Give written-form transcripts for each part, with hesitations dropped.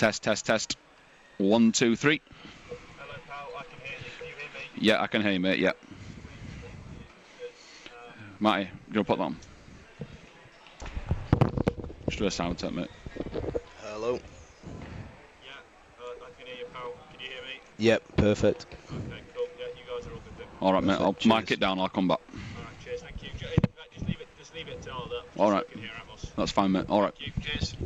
Test, test, test. 1, 2, 3. Hello, pal. I can hear you. Can you hear me? Yeah, I can hear you, mate. Yeah. Matty, do you want to put that on? Just do a sound check, mate. Hello. Yeah, I can hear you, pal. Can you hear me? Yep, perfect. Okay, cool. Yeah, you guys are all good then. All right, mate. I'll Perfect, mic cheers. it down. I'll come back. All right, cheers. Thank you. Just leave it dialed up. All So right. I can hear Amos. That's fine, mate. All right. Thank you. Cheers.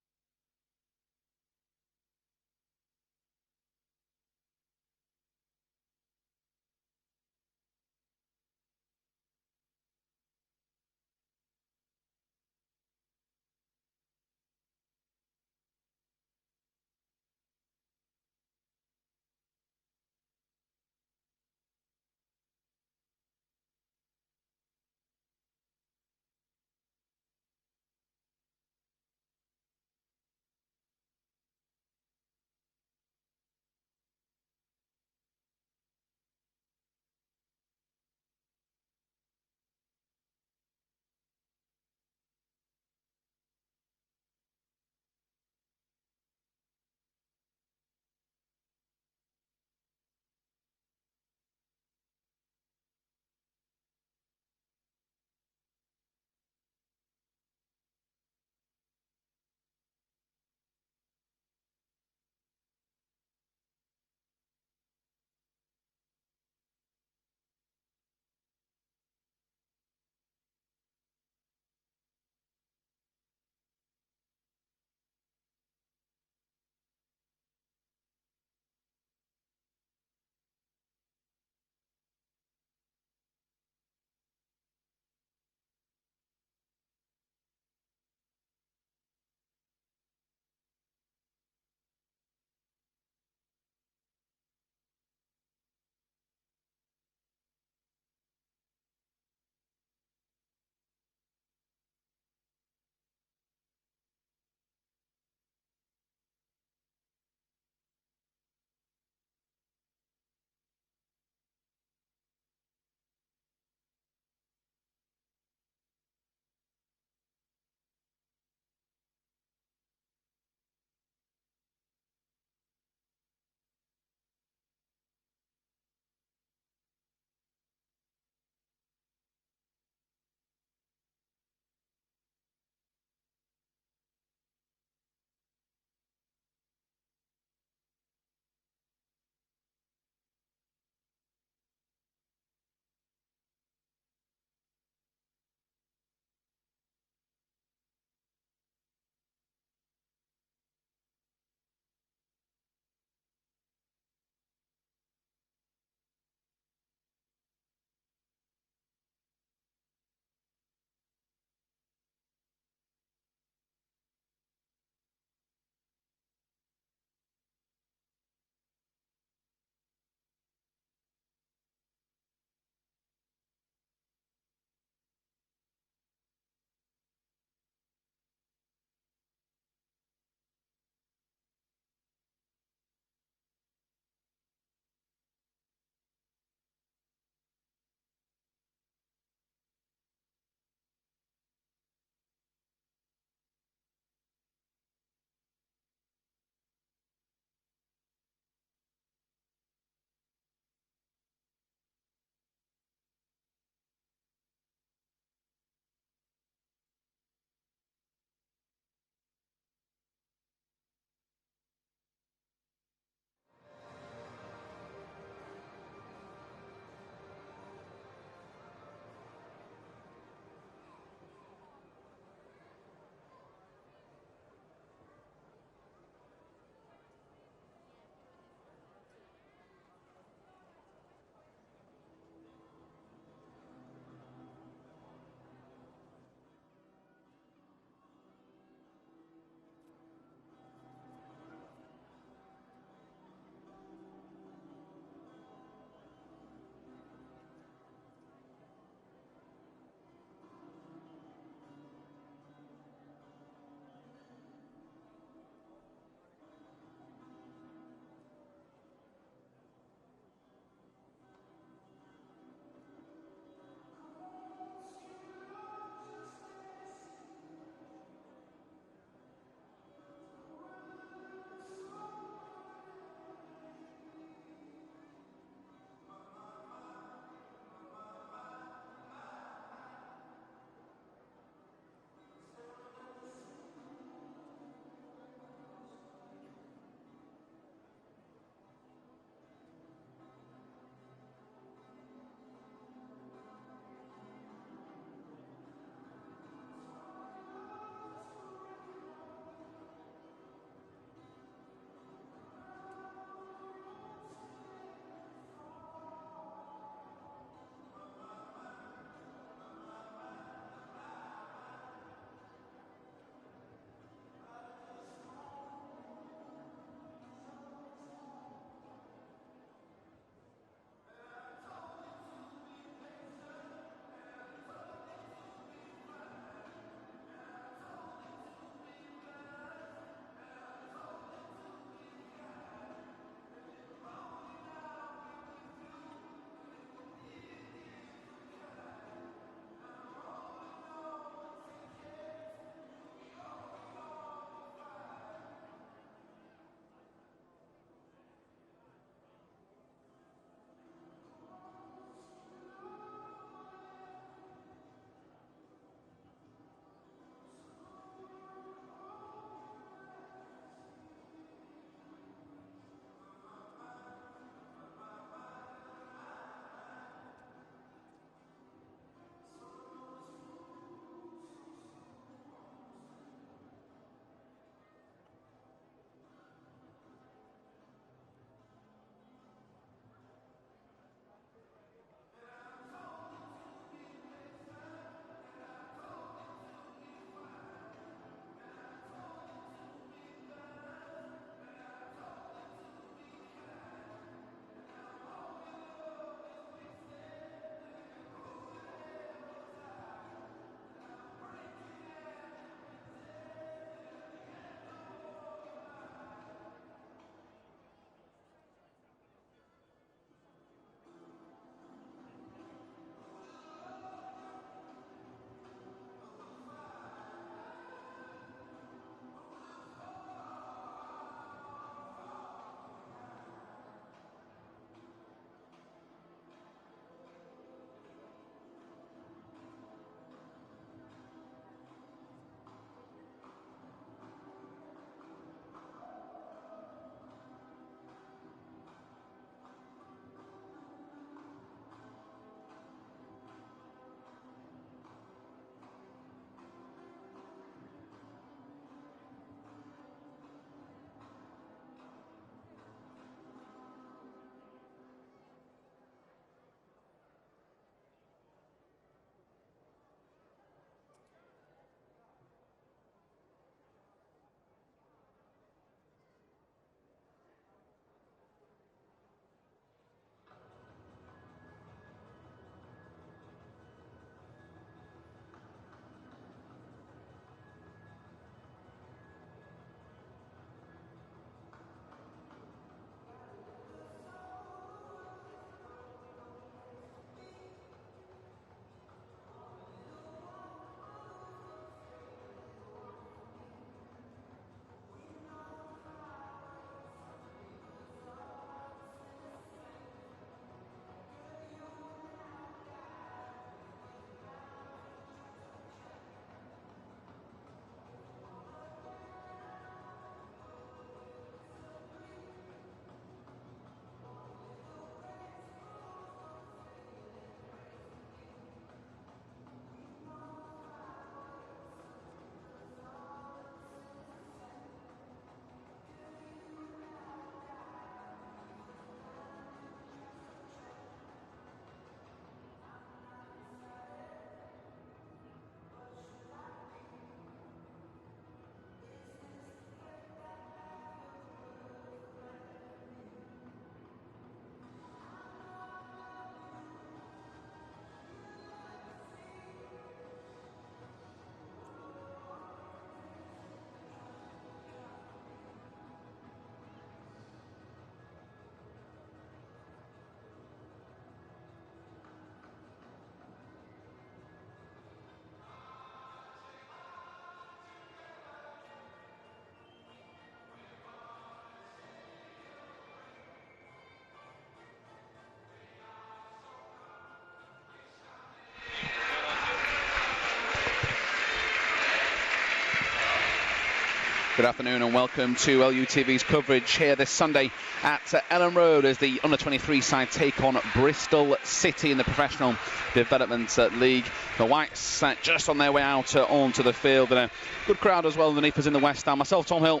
Good afternoon and welcome to LUTV's coverage here this Sunday at Elland Road as the under-23 side take on Bristol City in the Professional Development League. The Whites just on their way out onto the field, and a good crowd as well underneath us in the West Stand. Myself, Tom Hill,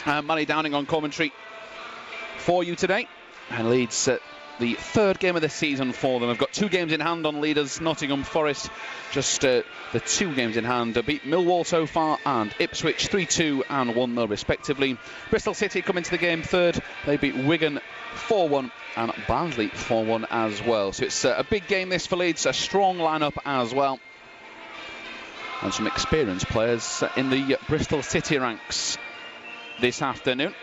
Manny Downing on commentary for you today. And Leeds the third game of the season for them. They've got 2 games in hand on leaders Nottingham Forest, just the 2 games in hand. They beat Millwall so far and Ipswich 3-2 and 1-0 respectively. Bristol City come into the game third. They beat Wigan 4-1 and Barnsley 4-1 as well. So it's a big game this for Leeds, a strong lineup as well. And some experienced players in the Bristol City ranks this afternoon.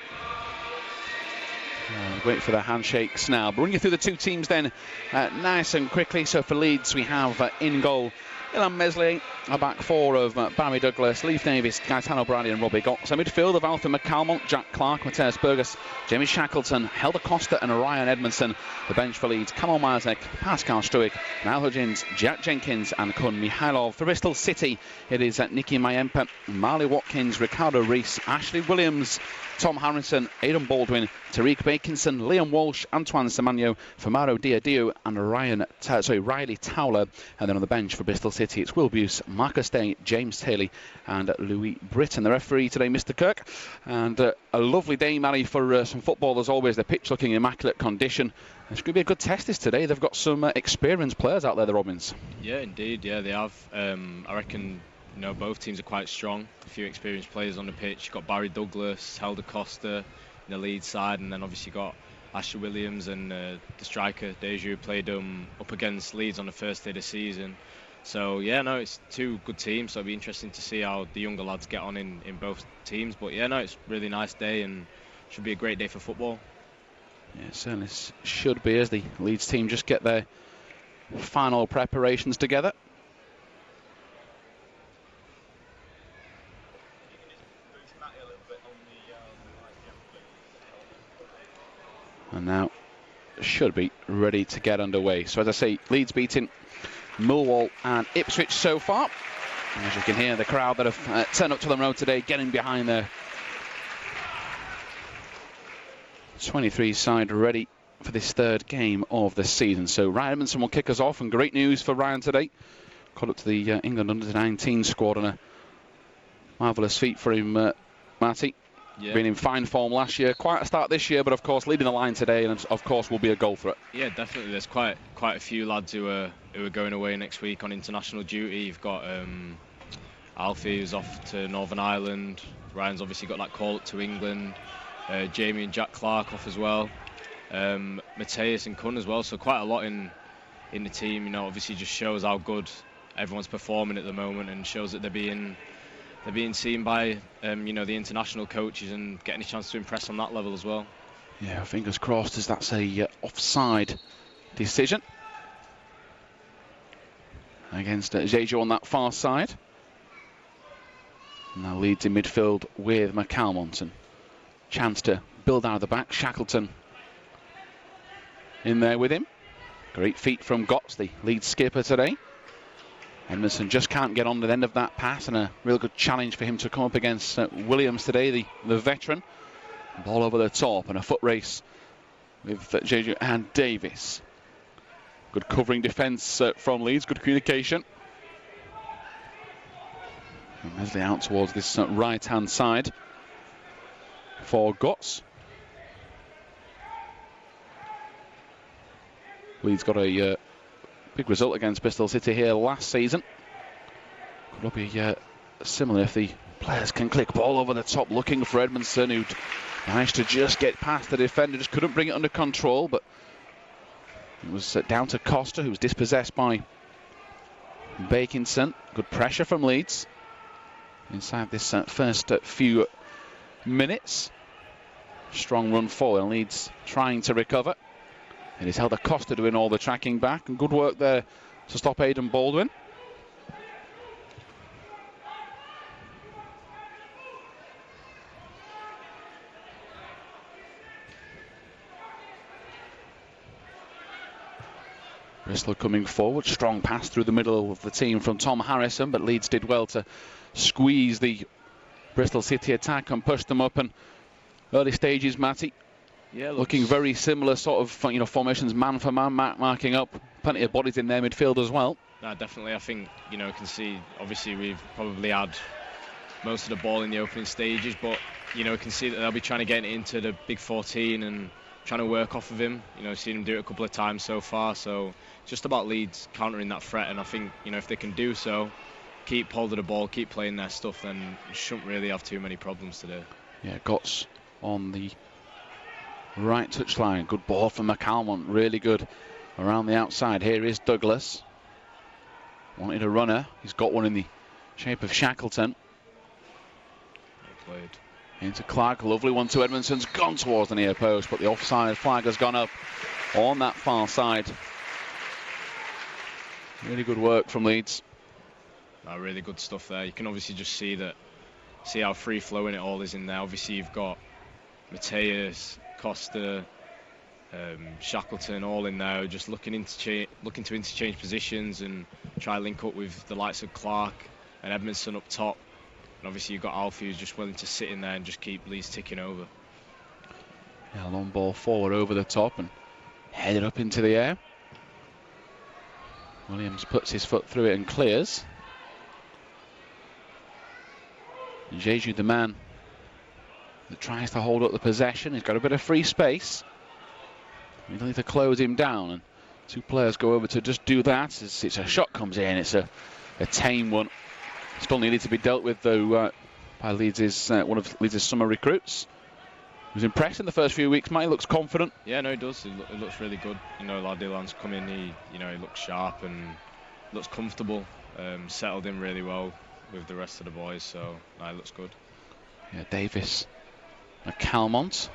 Wait for the handshakes now. Bring you through the 2 teams then nice and quickly. So for Leeds we have in goal Illan Meslier, a back 4 of Barry Douglas, Leif Davis, Gaetano Brady and Robbie Gotts. A midfield of Alfie McCalmont, Jack Clark, Matthias Burgess, Jamie Shackleton, Helder Costa and Ryan Edmondson. The bench for Leeds, Kamal Mazek, Pascal Struik, Niall Hudgens, Jack Jenkins and Kun Mihailov. For Bristol City it is Nicky Mayempa, Marley Watkins, Ricardo Rees, Ashley Williams, Tom Harrison, Aidan Baldwin, Tariq Bakinson, Liam Walsh, Antoine Samano, Famaro Diadio and Riley Towler. And then on the bench for Bristol City it's Will Buse, Marcus Day, James Taylor and Louis Britton. The referee today, Mr. Kirk. And a lovely day, Mary, for some football as always. The pitch looking in immaculate condition. It's going to be a good test this today. They've got some experienced players out there, the Robins. Yeah, indeed. Yeah, they have. I reckon both teams are quite strong. A few experienced players on the pitch. You've got Barry Douglas, Helder Costa in the Leeds side, and then obviously got Ashley Williams and the striker Deju, who played up against Leeds on the first day of the season. So yeah, no, it's 2 good teams, so it'll be interesting to see how the younger lads get on in both teams. But yeah, no, it's a really nice day and should be a great day for football. Yeah, it certainly should be, as the Leeds team just get their final preparations together. And now should be ready to get underway. So as I say, Leeds beating Millwall and Ipswich so far. And as you can hear, the crowd that have turned up to the road today getting behind their 23 side ready for this 3rd game of the season. So Ryan Edmondson will kick us off, and great news for Ryan today. Caught up to the England under-19 squad on a marvellous feat for him, Marty. Yeah. Been in fine form last year, quite a start this year, but of course leading the line today, and of course will be a goal threat. Yeah, definitely. There's quite a few lads who are going away next week on international duty. You've got Alfie, who's off to Northern Ireland. Ryan's obviously got that call up to England. Jamie and Jack Clark off as well. Matthias and Kun as well. So quite a lot in the team. Obviously just shows how good everyone's performing at the moment, and shows that they're being seen by the international coaches and getting a chance to impress on that level as well. Yeah, fingers crossed, as that's a offside decision against Jeju on that far side. Now Leeds in midfield with McCalmont, and chance to build out of the back. Shackleton in there with him. Great feat from Gotts, the Leeds skipper today. Edmondson just can't get on the end of that pass, and a real good challenge for him to come up against Williams today, the veteran. Ball over the top and a foot race with Jeju and Davis. Good covering defence from Leeds, good communication. And Meslier out towards this right-hand side for Gotts. Leeds got a big result against Bristol City here last season. Could be similar if the players can click. Ball over the top, looking for Edmondson, who'd managed to just get past the defender, just couldn't bring it under control, but it was down to Costa, who was dispossessed by Bakinson. Good pressure from Leeds inside this first few minutes. Strong run forward, and Leeds trying to recover. It is Helder Costa doing all the tracking back, and good work there to stop Aidan Baldwin. Bristol coming forward, strong pass through the middle of the team from Tom Harrison, but Leeds did well to squeeze the Bristol City attack and push them up. And early stages, Matty, Yeah, looking very similar sort of, you know, formations, man for man, marking up. Plenty of bodies in their midfield as well. No, definitely. I think, you know, you can see, obviously, we've probably had most of the ball in the opening stages, but, you know, you can see that they'll be trying to get into the big 14 and trying to work off of him. You know, seen him do it a couple of times so far, so it's just about Leeds countering that threat, and I think, you know, if they can do so, keep hold of the ball, keep playing their stuff, then you shouldn't really have too many problems today. Yeah, Gotts on the right touchline. Good ball from McCalmont, really good around the outside. Here is Douglas. Wanted a runner. He's got one in the shape of Shackleton. Well played. Into Clark, lovely one to Edmondson's gone towards the near post, but the offside flag has gone up on that far side. Really good work from Leeds. Really good stuff there. You can obviously just see how free flowing it all is in there. Obviously you've got Mateus, Costa, Shackleton all in there, just looking to interchange positions and try link up with the likes of Clark and Edmondson up top. And obviously you've got Alfie who's just willing to sit in there and just keep Leeds ticking over. Yeah, long ball forward over the top and headed up into the air. Williams puts his foot through it and clears. Jeju, the man that tries to hold up the possession. He's got a bit of free space. We don't need to close him down, and two players go over to just do that. It's a shot comes in. It's a tame one. Still needed to be dealt with though by Leeds' one of Leeds' summer recruits. He was impressed in the first few weeks. Mike looks confident. Yeah, no, he does. He looks really good. You know, Elland's come in. He looks sharp and looks comfortable. Settled in really well with the rest of the boys. So it looks good. Yeah, Davis, McCalmont.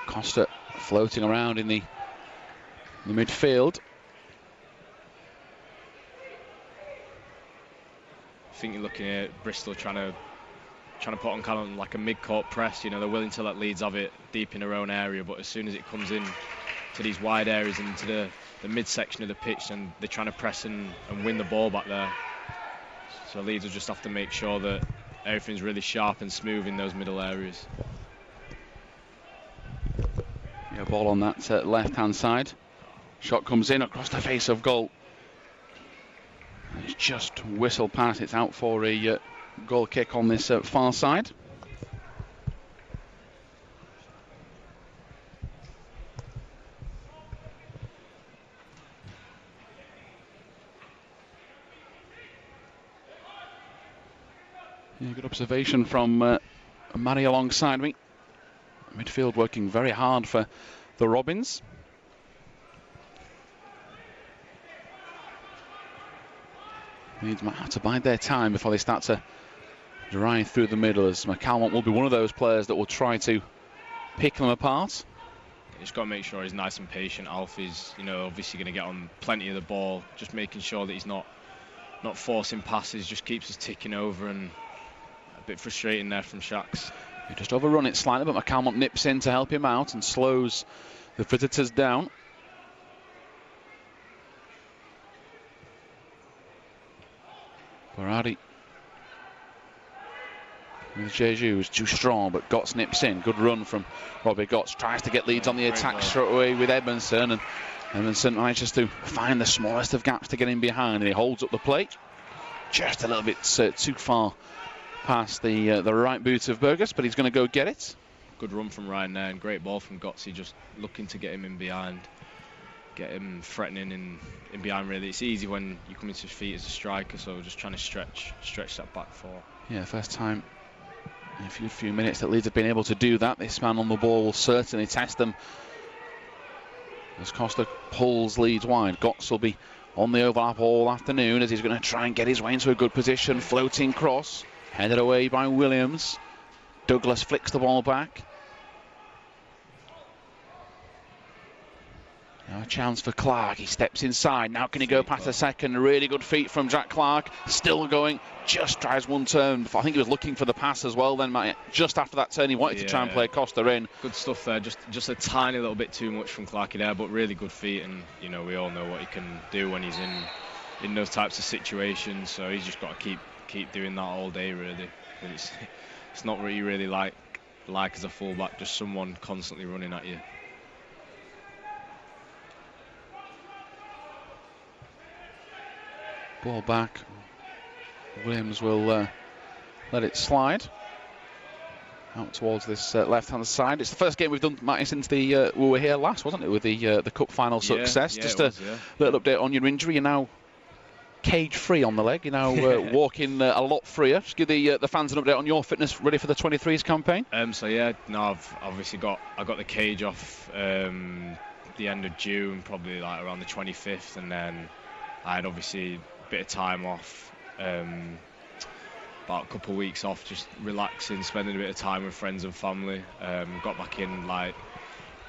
Costa floating around in the midfield. I think you're looking at Bristol trying to put on kind of like a mid-court press. You know, they're willing to let Leeds have it deep in their own area, but as soon as it comes in to these wide areas and into the midsection of the pitch, and they're trying to press and win the ball back there. So Leeds will just have to make sure that everything's really sharp and smooth in those middle areas. Yeah, ball on that left-hand side. Shot comes in across the face of goal. And it's just whistled past. It's out for a goal kick on this far side. Yeah, good observation from Matty alongside me. Midfield working very hard for the Robins. Leeds might have to bide their time before they start to drive through the middle, as McCalmont will be one of those players that will try to pick them apart. He's got to make sure he's nice and patient. Alfie's, you know, obviously going to get on plenty of the ball, just making sure that he's not forcing passes, just keeps us ticking over, and a bit frustrating there from Shacks. He just overrun it slightly, but McCalmont nips in to help him out and slows the visitors down. Baradi with Jeju is too strong, but Gotts nips in. Good run from Robbie Gotts. Tries to get Leeds on the attack straight away with Edmondson, and Edmondson manages to find the smallest of gaps to get in behind, and he holds up the plate just a little bit too far past the right boot of Burgess, but he's going to go get it. Good run from Ryan there, and great ball from Gotts. Just looking to get him in behind, get him threatening in behind. Really, it's easy when you come into his feet as a striker, so just trying to stretch that back four. Yeah, first time in a few minutes that Leeds have been able to do that. This man on the ball will certainly test them as Costa pulls Leeds wide. Gotts will be on the overlap all afternoon as he's going to try and get his way into a good position. Floating cross, headed away by Williams. Douglas flicks the ball back. Now a chance for Clark. He steps inside. Now can he go past the second? Really good feet from Jack Clark. Still going. Just tries one turn. I think he was looking for the pass as well then, Matt. Just after that turn, he wanted to try and play Costa in. Good stuff there. Just a tiny little bit too much from Clarky there, but really good feet. And, you know, we all know what he can do when he's in those types of situations. So he's just got to keep doing that all day, really. And it's not really like as a fullback, just someone constantly running at you. Ball back. Williams will let it slide out towards this left-hand side. It's the first game we've done, Matty, since we were here last, wasn't it, with the cup final success? Just a little update on your injury. You're now cage-free on the leg. You're now walking a lot freer. Just give the fans an update on your fitness, ready for the 23s campaign. I've obviously got the cage off the end of June, probably like around the 25th, and then I had obviously a bit of time off. About a couple of weeks off, just relaxing, spending a bit of time with friends and family. Got back in like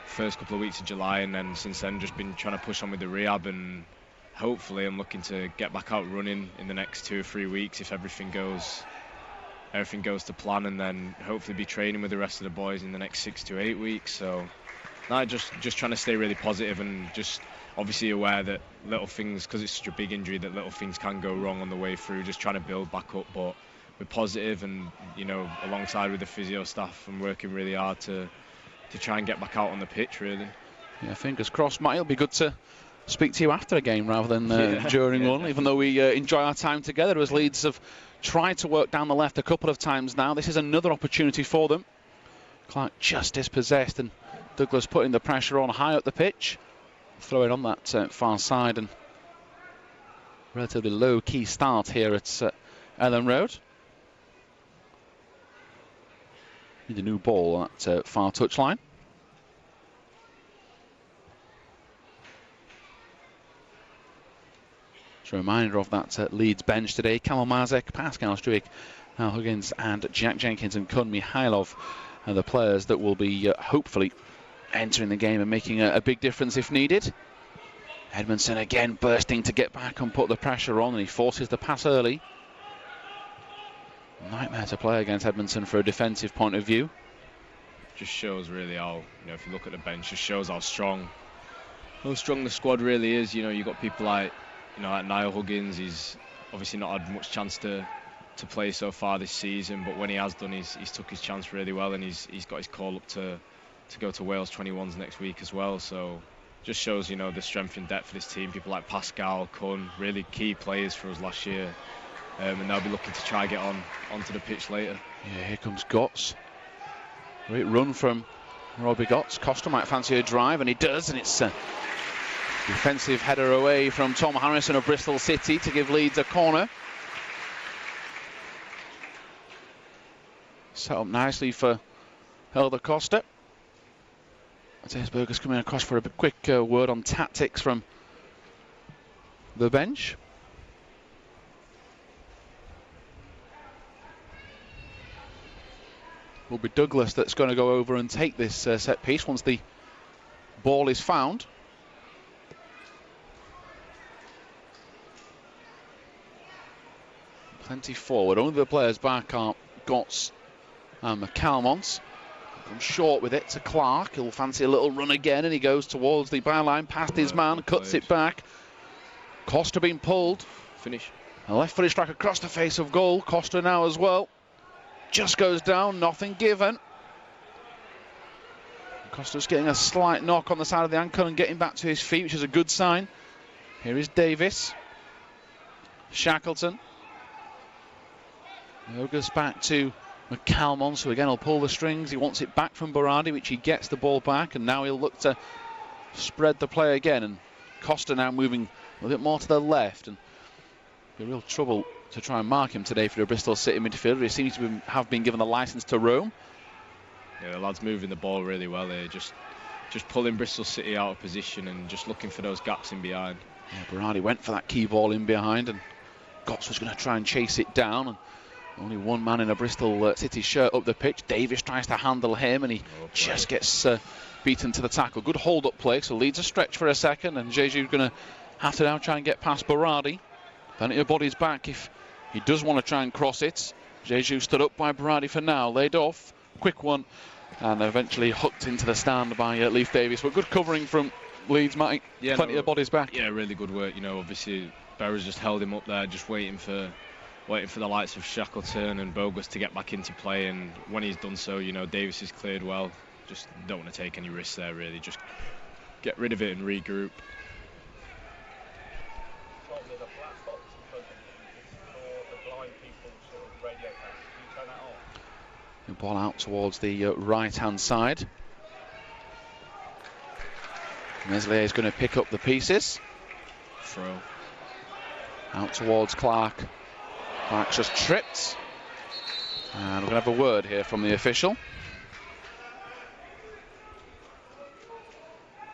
first couple of weeks of July, and then since then just been trying to push on with the rehab, and hopefully I'm looking to get back out running in the next 2 or 3 weeks if everything goes to plan, and then hopefully be training with the rest of the boys in the next 6 to 8 weeks. So just trying to stay really positive, and just obviously aware that little things, because it's such a big injury, that little things can go wrong on the way through. Just trying to build back up, but we're positive, and you know, alongside with the physio staff, I'm working really hard to try and get back out on the pitch, really. Yeah, fingers crossed, Matt. It'll be good to speak to you after a game rather than during one, even though we enjoy our time together, as Leeds have tried to work down the left a couple of times now. This is another opportunity for them. Clark just dispossessed, and Douglas putting the pressure on high up the pitch. Throw it on that far side, and relatively low-key start here at Elland Road. Need a new ball at far touchline. Just a reminder of that Leeds bench today. Kamal Mazek, Pascal Struik, Al Huggins and Jack Jenkins and Kun Mihailov are the players that will be hopefully entering the game and making a big difference if needed. Edmondson again bursting to get back and put the pressure on, and he forces the pass early. Nightmare to play against Edmondson for a defensive point of view. Just shows really how, you know, if you look at the bench, just shows how strong the squad really is. You know, you've got people like, you know, like Niall Huggins. He's obviously not had much chance to play so far this season, but when he has done, he's took his chance really well, and he's got his call up to go to Wales 21s next week as well. So just shows, you know, the strength and depth of this team. People like Pascal, Kun, really key players for us last year, and they'll be looking to try and get onto the pitch later. Yeah, here comes Gotts. Great run from Robbie Gotts. Costa might fancy a drive, and he does, and it's a defensive header away from Tom Harrison of Bristol City to give Leeds a corner. Set up nicely for Helder Costa. Matthijs coming across for a quick word on tactics from the bench. Will be Douglas that's going to go over and take this set piece once the ball is found. Plenty forward. Only the players back are Gotts and McCalmont. Comes short with it to Clark. He'll fancy a little run again, and he goes towards the byline, past his man, cuts it back. Costa being pulled. Finish. A left-footed strike across the face of goal. Costa now as well. Just goes down, nothing given. Costa's getting a slight knock on the side of the ankle and getting back to his feet, which is a good sign. Here is Davis. Shackleton. Yoga's back to McCalmont, so again he'll pull the strings. He wants it back from Berardi, which he gets the ball back, and now he'll look to spread the play again. And Costa now moving a bit more to the left, and be real trouble to try and mark him today for the Bristol City midfielder. He seems to have been given the licence to roam. Yeah, the lad's moving the ball really well here, just pulling Bristol City out of position and just looking for those gaps in behind. Yeah, Berardi went for that key ball in behind, and Gotts was going to try and chase it down, and Only one man in a Bristol City shirt up the pitch. Davis tries to handle him, and he just gets beaten to the tackle. Good hold-up play, so Leeds a stretch for a second, and Jeju's going to have to now try and get past Berardi. Plenty of bodies back if he does want to try and cross it. Jeju stood up by Berardi for now, laid off, quick one, and eventually hooked into the stand by Leif Davis. But good covering from Leeds, Matty. Yeah, plenty of bodies back. Yeah, really good work. You know, obviously Berra's just held him up there, just waiting for the likes of Shackleton and Bogus to get back into play, and when he's done so, you know, Davis is cleared well. Just don't want to take any risks there, really. Just get rid of it and regroup. The ball out towards the right-hand side. Meslier is going to pick up the pieces. Throw. Out towards Clark. Clark's just tripped. And we're going to have a word here from the official.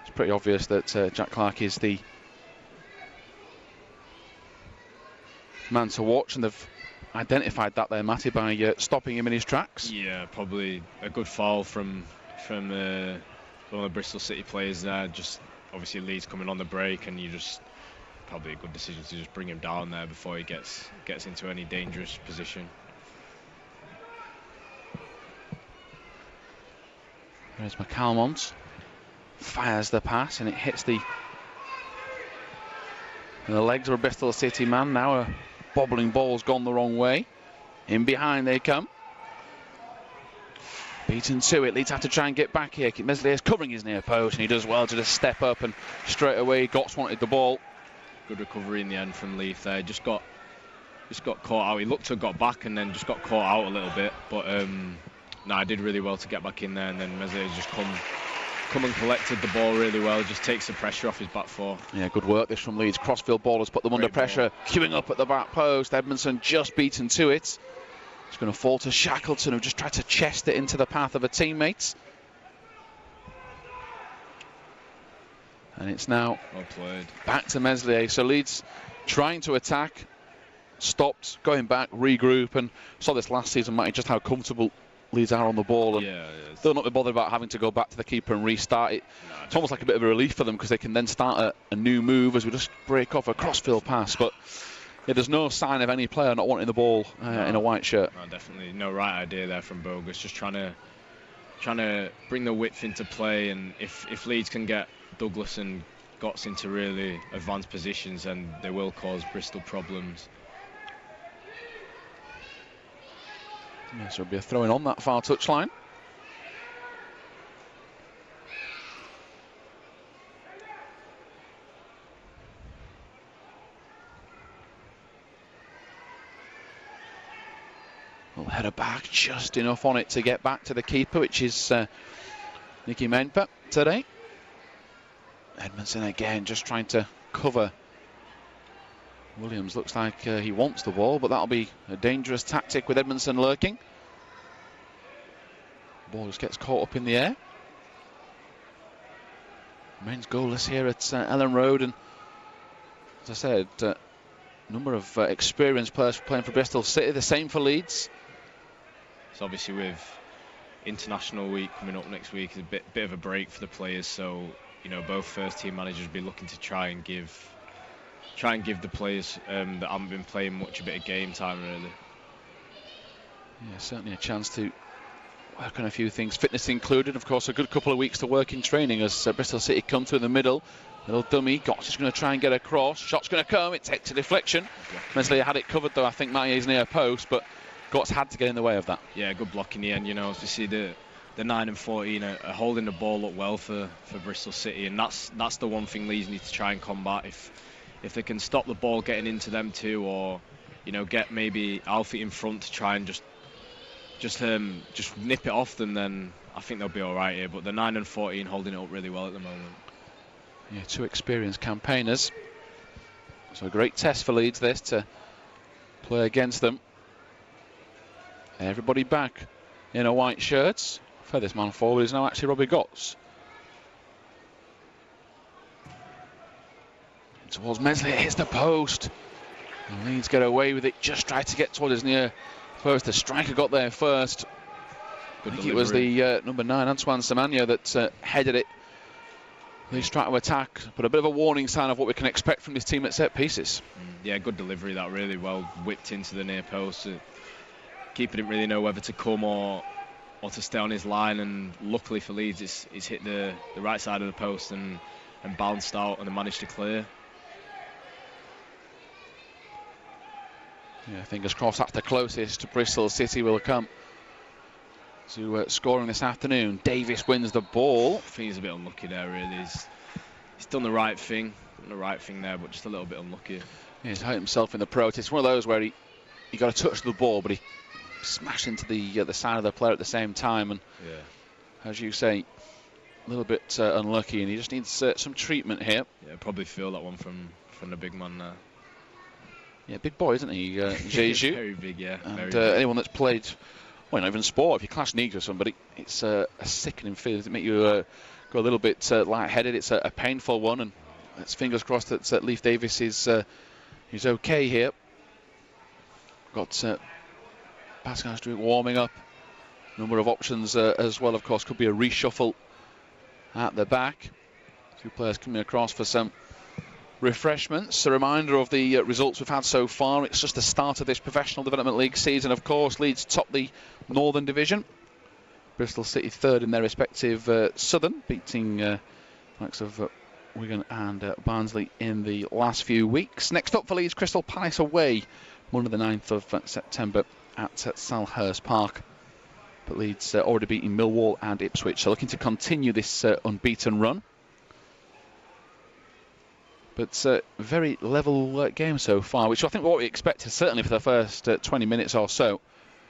It's pretty obvious that Jack Clark is the man to watch, and they've identified that there, Matty, by stopping him in his tracks. Yeah, probably a good foul from one of the Bristol City players there. Just obviously Leeds coming on the break, and you just probably a good decision to just bring him down there before he gets into any dangerous position. There's McCalmont, fires the pass, and it hits the legs of a Bristol City man. Now a bobbling ball's gone the wrong way. In behind they come. Beaten to it. Leeds have to try and get back here. Meslier's covering his near post, and he does well to just step up, and straight away Gotts wanted the ball. Good recovery in the end from Leaf there. Just got caught out. He looked to have got back and then just got caught out a little bit. But I did really well to get back in there, and then Meslier's just come and collected the ball really well. Just takes the pressure off his back four. Yeah, good work this from Leeds. Crossfield ball has put them under pressure. Queuing up at the back post. Edmondson just beaten to it. It's going to fall to Shackleton, who just tried to chest it into the path of a teammate. And it's now well played. Back to Meslier. So Leeds trying to attack, stopped, going back, regroup, and saw this last season, Matty, just how comfortable Leeds are on the ball, and they'll not be bothered about having to go back to the keeper and restart it. No, it's almost like a bit of a relief for them, because they can then start a new move as we just break off a crossfield pass. But yeah, there's no sign of any player not wanting the ball in a white shirt. No, definitely no right idea there from Bogus. Just trying to bring the width into play, and if Leeds can get Douglas and Gotts into really advanced positions, then they will cause Bristol problems. Yeah, so it'll be a throw-in on that far touchline. Well, header back, just enough on it to get back to the keeper, which is Nicky Menpa today. Edmondson again, just trying to cover. Williams looks like he wants the ball, but that'll be a dangerous tactic with Edmondson lurking. Ball just gets caught up in the air. Remains goalless here at Elland Road, and as I said, a number of experienced players playing for Bristol City. The same for Leeds. So obviously with international week coming up next week, is a bit of a break for the players. So you know, both first team managers will be looking to try and give the players that haven't been playing much a bit of game time, really. Yeah, certainly a chance to work on a few things, fitness included. Of course, a good couple of weeks to work in training as Bristol City come through the middle. Little dummy, Gotts is going to try and get across. Shot's going to come, it takes a deflection. Meslier had it covered though, I think Matty's near post, but Gotts had to get in the way of that. Yeah, good block in the end, you know, as we see the 9 and 14 are holding the ball up well for Bristol City, and that's the one thing Leeds need to try and combat. If they can stop the ball getting into them too, or you know, get maybe Alfie in front to try and just nip it off them, then I think they'll be all right here. But the 9 and 14 holding it up really well at the moment. Yeah, two experienced campaigners. So a great test for Leeds this, to play against them. Everybody back in a white shirt. Furthest man forward is now actually Robbie Gotts. Towards Meslier, hits the post. And Leeds get away with it, just try to get towards his near First, the striker got there first. I think it was the number 9, Antoine Samagna, that headed it. He's trying to attack, but a bit of a warning sign of what we can expect from this team at set pieces. Yeah, good delivery, that really well whipped into the near post. Keeper didn't really know whether to come or to stay on his line, and luckily for Leeds, it's hit the right side of the post and bounced out and managed to clear. Yeah, fingers crossed that's the closest Bristol City will come to scoring this afternoon. Davis wins the ball. I think he's a bit unlucky there, really. He's done the right thing there, but just a little bit unlucky. Yeah, he's hurt himself in the protest. One of those where he got a touch of the ball, but he smashed into the side of the player at the same time. And as you say, a little bit unlucky, and he just needs some treatment here. Yeah, probably feel that one from the big man there. Yeah, big boy, isn't he, Jeju? Very big, yeah. And very big. Anyone that's played, well, not even sport, if you clash knees with somebody, it's a sickening feeling. It make you go a little bit light-headed. It's a painful one, and it's fingers crossed that Leif Davis is okay here. Got Pascal Struik warming up. Number of options as well, of course. Could be a reshuffle at the back. Two players coming across for some refreshments. A reminder of the results we've had so far. It's just the start of this Professional Development League season. Of course, Leeds top the Northern Division. Bristol City third in their respective Southern, beating likes of Wigan and Barnsley in the last few weeks. Next up for Leeds, Crystal Palace away, Monday the 9th of September at Selhurst Park. But Leeds already beating Millwall and Ipswich, so looking to continue this unbeaten run. But very level game so far, which I think what we expected, certainly for the first 20 minutes or so.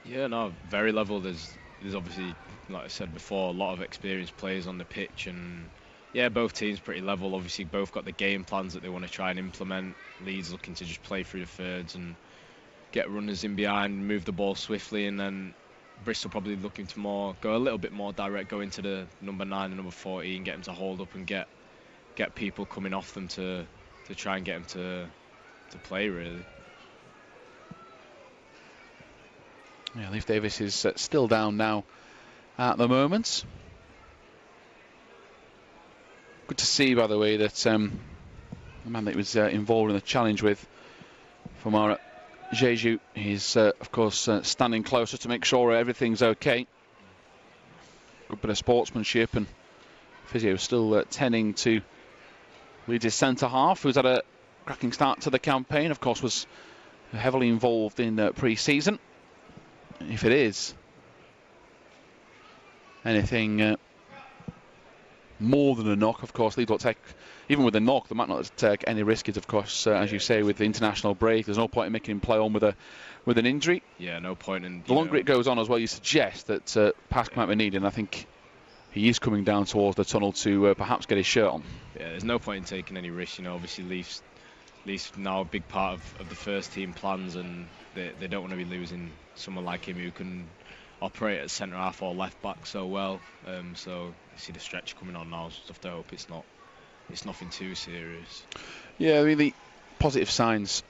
Yeah, no, very level. There's obviously, like I said before, a lot of experienced players on the pitch, and yeah, both teams pretty level. Obviously, both got the game plans that they want to try and implement. Leeds looking to just play through the thirds and get runners in behind, move the ball swiftly, and then Bristol probably looking to go a little bit more direct, go into the number 9 and number 14, get them to hold up and get people coming off them to try and get them to play, really. Yeah, Leif Davis is still down now at the moment. Good to see, by the way, that the man that was involved in the challenge with Famara Jeju is, of course, standing closer to make sure everything's okay. Good bit of sportsmanship, and physio still tending to Leeds' centre-half, who's had a cracking start to the campaign. Of course, was heavily involved in pre-season. If it is anything more than a knock, of course, Leeds will take, even with a knock, they might not take any risk. Of course, as you say, with the international break, there's no point in making him play on with an injury. Yeah, no point in. The longer it goes on as well, you suggest that Pascal might be needed, and I think he is coming down towards the tunnel to perhaps get his shirt on. Yeah, there's no point in taking any risk. Obviously Leafs now a big part of the first team plans, and they don't want to be losing someone like him who can operate at centre half or left back so well. So you see the stretch coming on now. Just have to hope it's nothing too serious. Yeah, I mean, the positive signs,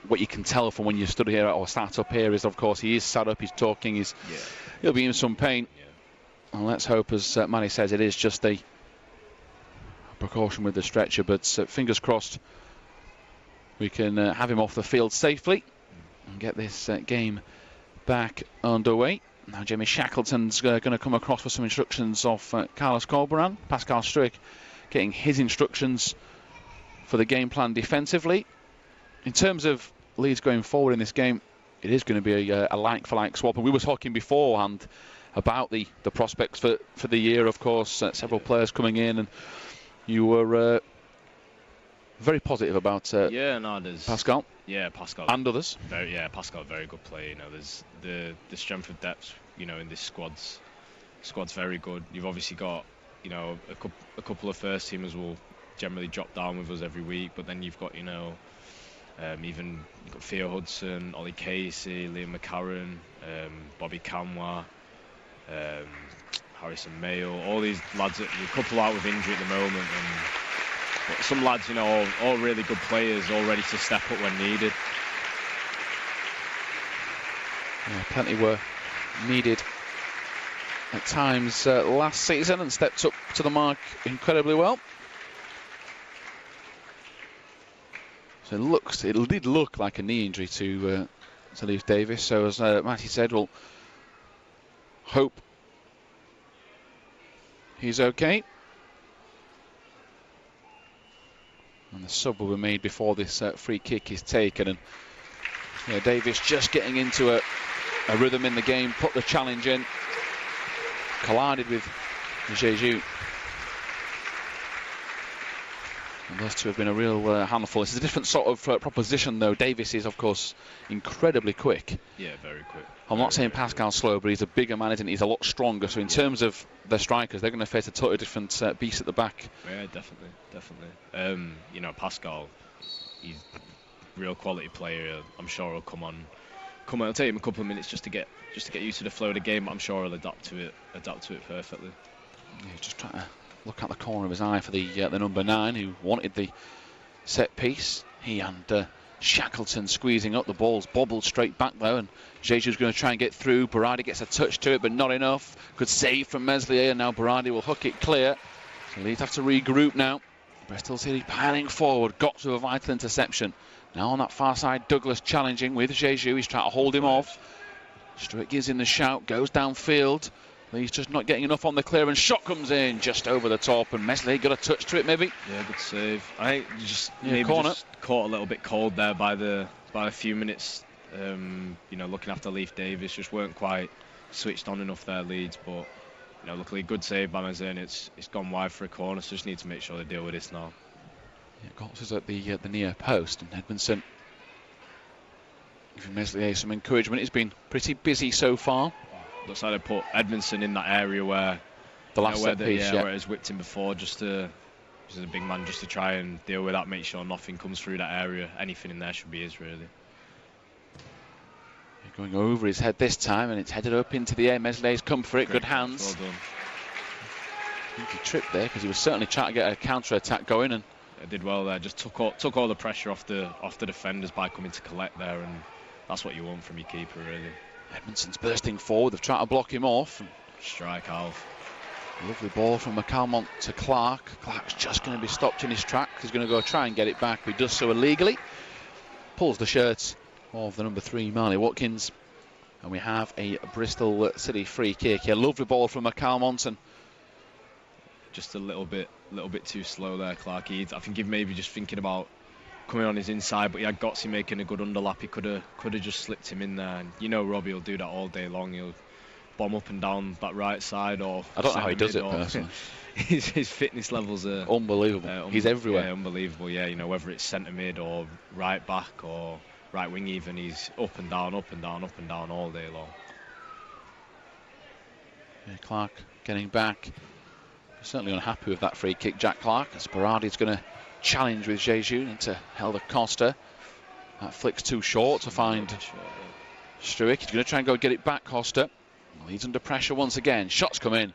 what you can tell from when you stood here or sat up here, is of course he is sat up, he's talking, he'll be in some pain. Yeah. And let's hope, as Manny says, it is just a precaution with the stretcher, but fingers crossed we can have him off the field safely and get this game back underway. Now Jamie Shackleton's going to come across for some instructions off Carlos Corberan. Pascal Struik getting his instructions for the game plan defensively. In terms of Leeds going forward in this game, it is going to be a like-for-like swap, and we were talking beforehand about the prospects for the year, of course. Several players coming in, and you were very positive about Pascal. Yeah, Pascal. And others. Pascal, very good player. There's the strength of depth, in this squad's very good. You've obviously got, a couple of first teamers will generally drop down with us every week, but then you've got, even you've got Theo Hudson, Ollie Casey, Liam McCarron, Bobby Kamwa, Harrison Mayo, all these lads, a couple out with injury at the moment, and some lads, all really good players, all ready to step up when needed. Yeah, plenty were needed at times last season and stepped up to the mark incredibly well. So it did look like a knee injury to Leif Davis. So as Matty said, we'll hope he's okay. And the sub will be made before this free kick is taken. And Davis just getting into a rhythm in the game, put the challenge in, collided with Jeju. And those two have been a real handful. This is a different sort of proposition, though. Davis is, of course, incredibly quick. Yeah, very quick. I'm not saying Pascal's slow, but he's a bigger man, isn't he? He's a lot stronger. So in terms of the strikers, they're going to face a totally different beast at the back. Yeah, definitely. You know, Pascal, he's a real quality player. I'm sure he'll come on. It'll take him a couple of minutes just to get used to the flow of the game. But I'm sure he'll adapt to it perfectly. Yeah, just trying to look out the corner of his eye for the number 9 who wanted the set piece. He and Shackleton squeezing up. The ball's bobbled straight back though, and Jeju's going to try and get through. Berardi gets a touch to it, but not enough. Good save from Meslier, and now Berardi will hook it clear. So Leeds have to regroup now. Bristol City piling forward, got to a vital interception. Now on that far side, Douglas challenging with Jeju. He's trying to hold him off. Stewart gives him the shout, goes downfield. He's just not getting enough on the clearance. Shot comes in just over the top, and Meslier got a touch to it maybe. Yeah, good save. I think just corner. Just caught a little bit cold there by a few minutes. You know, looking after Leif Davis, just weren't quite switched on enough there, Leeds. But you know, luckily good save by Meslier, and it's gone wide for a corner. So just need to make sure they deal with this now. Yeah, Goltz is at the near post, and Edmondson giving Meslier some encouragement. He's been pretty busy so far. Looks like they put Edmondson in that area where the last set piece, where it was whipped him before, just as a big man, just to try and deal with that, make sure nothing comes through that area. Anything in there should be his, really. Going over his head this time, and it's headed up into the air. Meslier's come for it. Good hands. Well done. I think he tripped there because he was certainly trying to get a counter-attack going, and it did well there. Just took all the pressure off the defenders by coming to collect there, and that's what you want from your keeper, really. Edmondson's bursting forward. They've tried to block him off. Strike, Alf. Lovely ball from McCalmont to Clark. Clark's just going to be stopped in his tracks. He's going to go try and get it back. He does so illegally. Pulls the shirts of the number 3, Marley Watkins. And we have a Bristol City free kick. A lovely ball from McCalmont. And just a little bit too slow there, Clark. I think he's maybe just thinking about coming on his inside, but he had Gotzi making a good underlap. He could have just slipped him in there. And you know Robbie will do that all day long. He'll bomb up and down that right side, or I don't know how he does it personally. his fitness levels are unbelievable. He's everywhere. Yeah, unbelievable. Yeah, you know, whether it's centre mid or right back or right wing, even, he's up and down all day long. Yeah, Clark getting back. Certainly unhappy with that free kick, Jack Clark. As Berardi's going to challenge with Jeju into Helder Costa. That flicks too short to find Struick. He's going to try and go get it back, Costa. Leeds under pressure once again. Shots come in,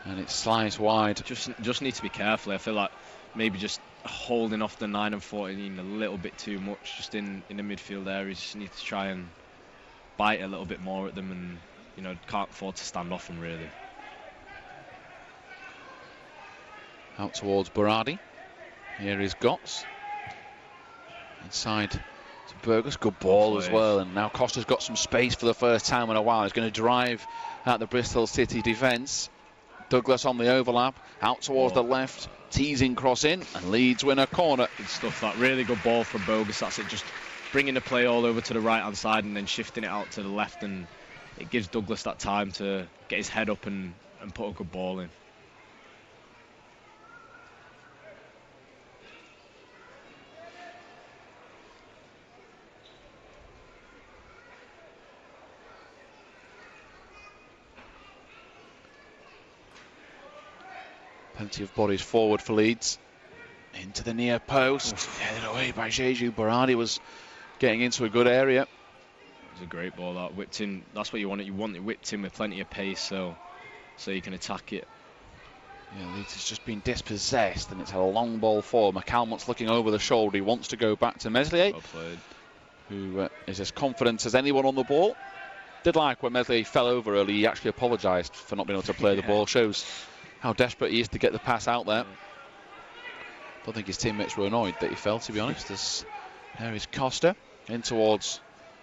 and it slides wide. Just need to be careful. I feel like maybe just holding off the 9 and 14 a little bit too much, just in the midfield area. Just need to try and bite a little bit more at them, and you know, can't afford to stand off them really. Out towards Berardi. Here is Gotts. Inside to Burgos. Good ball as well. And now Costa's got some space for the first time in a while. He's going to drive at the Bristol City defence. Douglas on the overlap. Out towards the left. Teasing cross in. And Leeds win a corner. Good stuff. That really good ball from Bogus. That's it. Just bringing the play all over to the right hand side and then shifting it out to the left. And it gives Douglas that time to get his head up and put a good ball in. Plenty of bodies forward for Leeds. Into the near post. Headed away by Jeju. Berardi was getting into a good area. It was a great ball that whipped in. That's what you want. You want it whipped in with plenty of pace, so you can attack it. Yeah, Leeds has just been dispossessed, and it's a long ball forward. McCalmont's looking over the shoulder. He wants to go back to Meslier, well played, who is as confident as anyone on the ball. Did like when Meslier fell over early, he actually apologised for not being able to play the ball. Shows how desperate he is to get the pass out there. Don't think his teammates were annoyed that he fell, to be honest. There is Costa in towards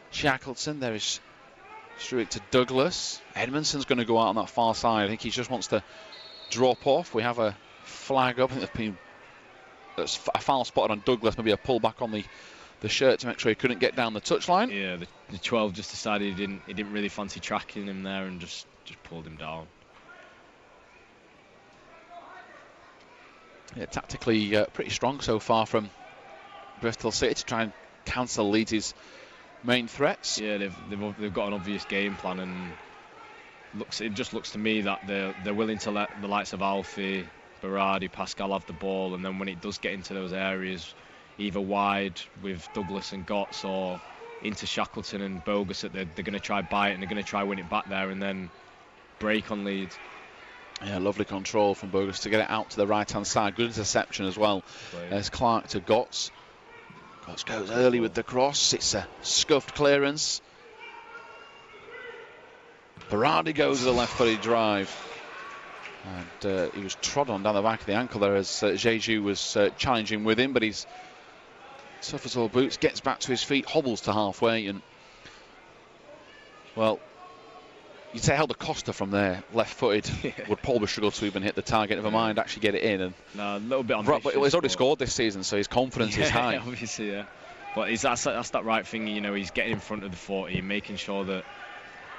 Shackleton. There is Struick to Douglas. Edmondson's going to go out on that far side. I think he just wants to drop off. We have a flag up. I think that's a foul spotted on Douglas. Maybe a pull back on the shirt to make sure he couldn't get down the touchline. Yeah, the 12 just decided he didn't really fancy tracking him there and just pulled him down. Yeah, tactically pretty strong so far from Bristol City to try and cancel Leeds' main threats. Yeah, they've got an obvious game plan, and it just looks to me that they're willing to let the likes of Alfie, Berardi, Pascal have the ball, and then when it does get into those areas, either wide with Douglas and Gotts or into Shackleton and Bogus, that they're going to try buy it and they're going to try win it back there and then break on Leeds. Yeah, lovely control from Bogus to get it out to the right-hand side. Good interception as well. There's Clark to Gotts. Gotts goes early with the cross. It's a scuffed clearance. Berardi goes with a left-footed drive. And he was trod on down the back of the ankle there as Jeju was challenging with him, but he's suffers all boots, gets back to his feet, hobbles to halfway, and well, you'd say Helder Costa from there, left-footed, would probably struggle to even hit the target. Never mind actually get it in. And no, a little bit ambitious. But he's already scored this season, so his confidence is high. Obviously, yeah. But that's that right thing, you know. He's getting in front of the 40, making sure that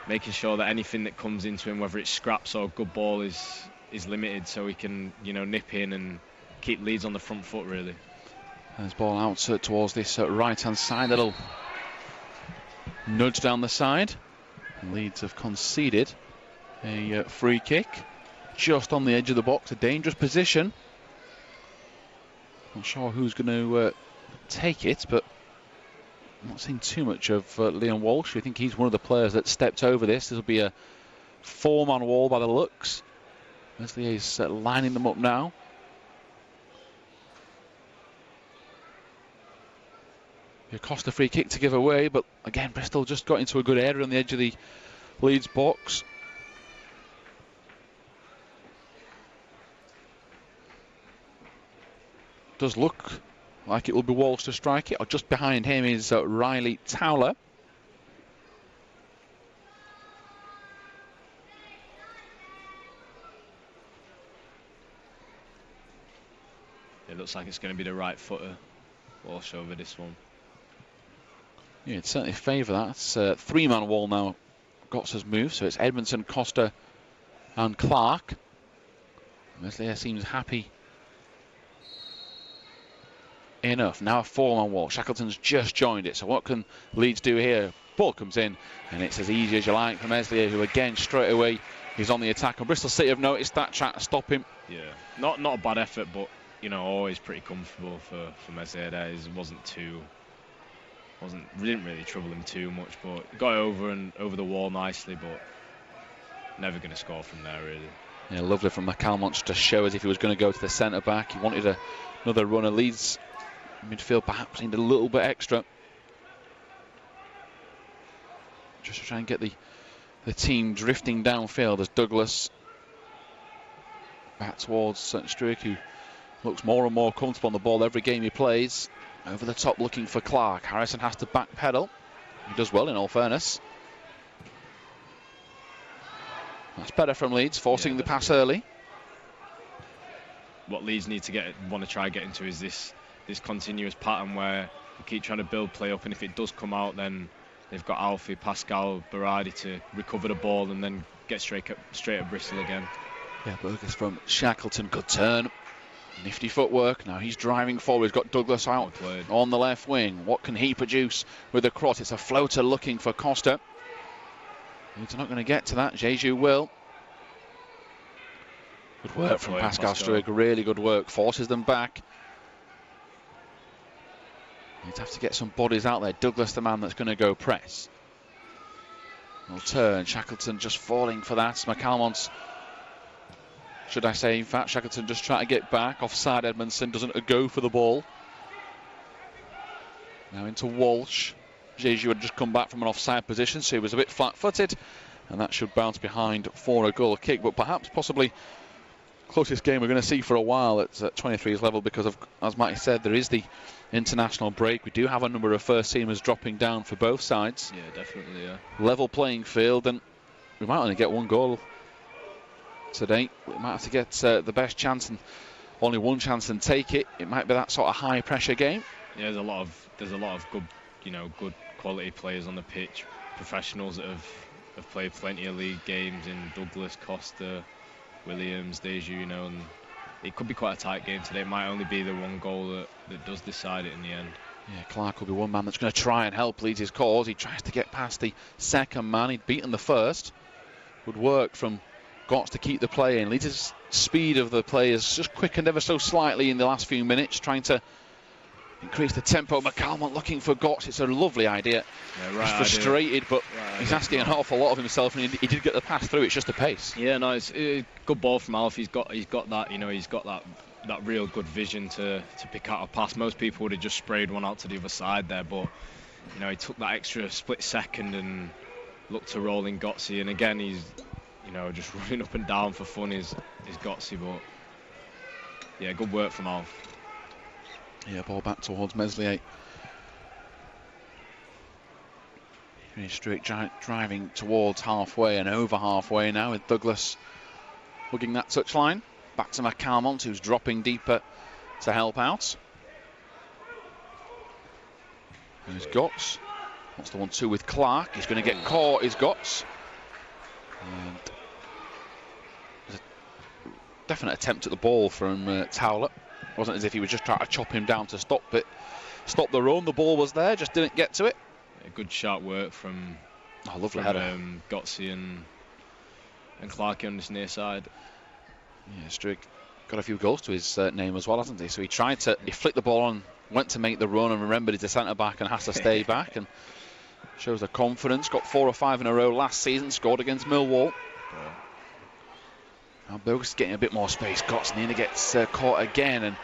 anything that comes into him, whether it's scraps or good ball, is limited, so he can, you know, nip in and keep Leeds on the front foot really. There's ball out towards this right-hand side. Little nudge down the side. Leeds have conceded a free kick just on the edge of the box. A dangerous position. Not sure who's going to take it, but I'm not seeing too much of Liam Walsh. I think he's one of the players that stepped over this. This will be a 4-man wall by the looks. Meslier is lining them up now. A Costa free kick to give away, but again Bristol just got into a good area on the edge of the Leeds box. Does look like it will be Walsh to strike it. Just behind him is Riley Towler. It looks like it's going to be the right footer Walsh over this one. Yeah, it'd certainly favour that. It's a 3-man wall now. Gotts has moved, so it's Edmondson, Costa and Clark. Meslier seems happy enough. Now a 4-man wall. Shackleton's just joined it, so what can Leeds do here? Ball comes in, and it's as easy as you like for Meslier, who again straight away is on the attack. And Bristol City have noticed that, trying to stop him. Yeah, not a bad effort, but you know, always pretty comfortable for Meslier there. It didn't really trouble him too much, but got over the wall nicely, but never going to score from there really. Yeah, lovely from McAlmont to show as if he was going to go to the centre back. He wanted another runner. Leeds midfield perhaps needed a little bit extra, just to try and get the team drifting downfield as Douglas back towards Struick, who looks more and more comfortable on the ball every game he plays. Over the top looking for Clark. Harrison has to backpedal. He does well in all fairness. That's better from Leeds, forcing the pass early. What Leeds need to want to try and get into is this continuous pattern where you keep trying to build play up, and if it does come out, then they've got Alfie, Pascal, Berardi to recover the ball and then get straight at Bristol again. Yeah, Burgess from Shackleton, good turn. Nifty footwork. Now he's driving forward. He's got Douglas out on the left wing. What can he produce with the cross? It's a floater looking for Costa. Leeds are not going to get to that. Jeju will. Good work from Pascal Struick. Really good work. Forces them back. Leeds have to get some bodies out there. Douglas, the man that's going to go press. Will turn. Shackleton just falling for that. McAlmont. Should I say, in fact, Shackleton just trying to get back. Offside, Edmondson doesn't go for the ball. Now into Walsh. Jeju had just come back from an offside position, so he was a bit flat-footed, and that should bounce behind for a goal kick. But perhaps, possibly, closest game we're going to see for a while at 23's level, because of, as Matty said, there is the international break. We do have a number of first teamers dropping down for both sides. Yeah, definitely, yeah. Level playing field, and we might only get one goal today. We might have to get the best chance and only one chance and take it. It might be that sort of high pressure game. Yeah, there's a lot of good, good quality players on the pitch. Professionals that have played plenty of league games in Douglas, Costa, Williams, Deju, and it could be quite a tight game today. It might only be the one goal that does decide it in the end. Yeah, Clark will be one man that's going to try and help Leeds' cause. He tries to get past the second man. He'd beaten the first. Would work from Gotts to keep the play in. Leeds' speed of the play has just quickened ever so slightly in the last few minutes, trying to increase the tempo. McCalmont looking for Gotts. It's a lovely idea. Yeah, right. He's frustrated, but he's asking an awful lot of himself, and he did get the pass through. It's just the pace. Yeah, no, it's a good ball from Alf. He's got that, he's got that real good vision to pick out a pass. Most people would have just sprayed one out to the other side there, but he took that extra split second and looked to roll in Gottsy, and again he's just running up and down for fun is Gottsy, but yeah, good work from Alf. Yeah, ball back towards Meslier. Straight driving towards halfway and over halfway now, with Douglas hugging that touchline. Back to McCalmont, who's dropping deeper to help out. There's Gotts. What's the 1-2 with Clark? He's going to get caught, is Gotts. And there's a definite attempt at the ball from Towler. It wasn't as if he was just trying to chop him down to stop the run. The ball was there, just didn't get to it. Yeah, good sharp work from lovely header. Gottsy and Clarkey on this near side. Yeah, Strigg got a few goals to his name as well, hasn't he? So he flicked the ball on, went to make the run, and remembered he's a centre back and has to stay back, and shows the confidence. Got 4 or 5 in a row last season, scored against Millwall. Yeah. Now Bogus is getting a bit more space. Gotts nearly gets caught again, and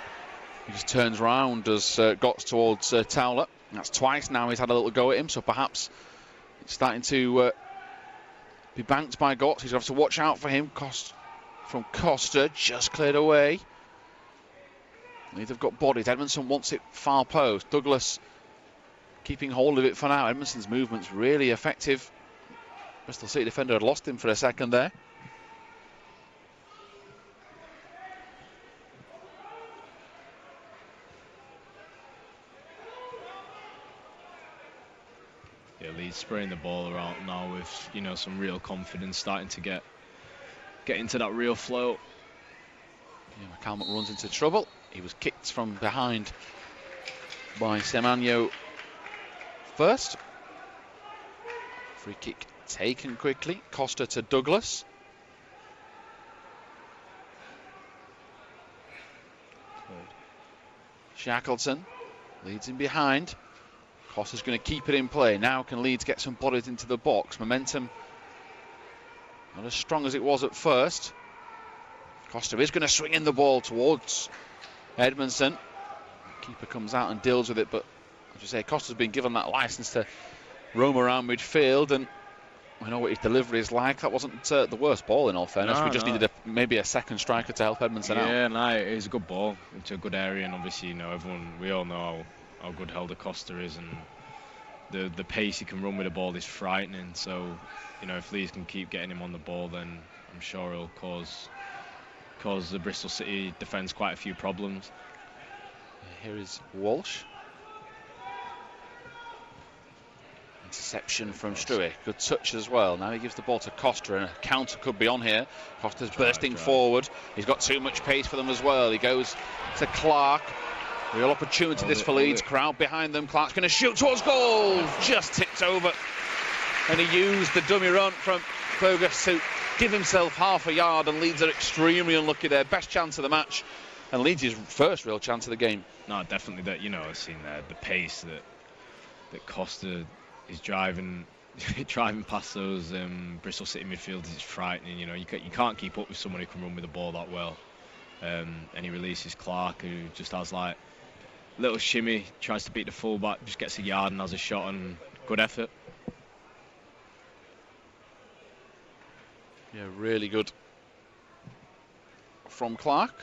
he just turns round as Gotts towards Towler. That's twice now he's had a little go at him, so perhaps it's starting to be banked by Gotts. He's going to have to watch out for him. From Costa, just cleared away. Leeds have got bodies. Edmondson wants it far post. Douglas keeping hold of it for now. Edmondson's movement's really effective. Bristol City defender had lost him for a second there. Yeah, Leeds spraying the ball around now with some real confidence, starting to get into that real flow. Yeah, McCalmont runs into trouble. He was kicked from behind by Semenyo first. Free kick taken quickly. Costa to Douglas. Shackleton leads in behind. Costa's going to keep it in play. Now can Leeds get some bodies into the box? Momentum not as strong as it was at first. Costa is going to swing in the ball towards Edmondson. Keeper comes out and deals with it, but as you say, Costa's been given that license to roam around midfield, and we know what his delivery is like. That wasn't the worst ball, in all fairness. We just needed maybe a second striker to help Edmondson out. Yeah, no, it was a good ball into a good area, and obviously, we all know how good Helder Costa is, and the pace he can run with the ball is frightening. So, if Leeds can keep getting him on the ball, then I'm sure he'll cause the Bristol City defence quite a few problems. Here is Walsh. Interception from Struy. Good touch as well. Now he gives the ball to Costa, and a counter could be on here. Costa's bursting forward. He's got too much pace for them as well. He goes to Clark. Real opportunity this for Leeds. Crowd behind them. Clark's going to shoot towards goal. Just tipped over. And he used the dummy run from Bogus to give himself half a yard, and Leeds are extremely unlucky there. Best chance of the match, and Leeds' first real chance of the game. No, definitely that. I've seen the pace that Costa is driving past those Bristol City midfielders is frightening. You can't keep up with someone who can run with the ball that well. And he releases Clark, who just has like little shimmy, tries to beat the fullback, just gets a yard and has a shot, and good effort. Yeah, really good from Clark.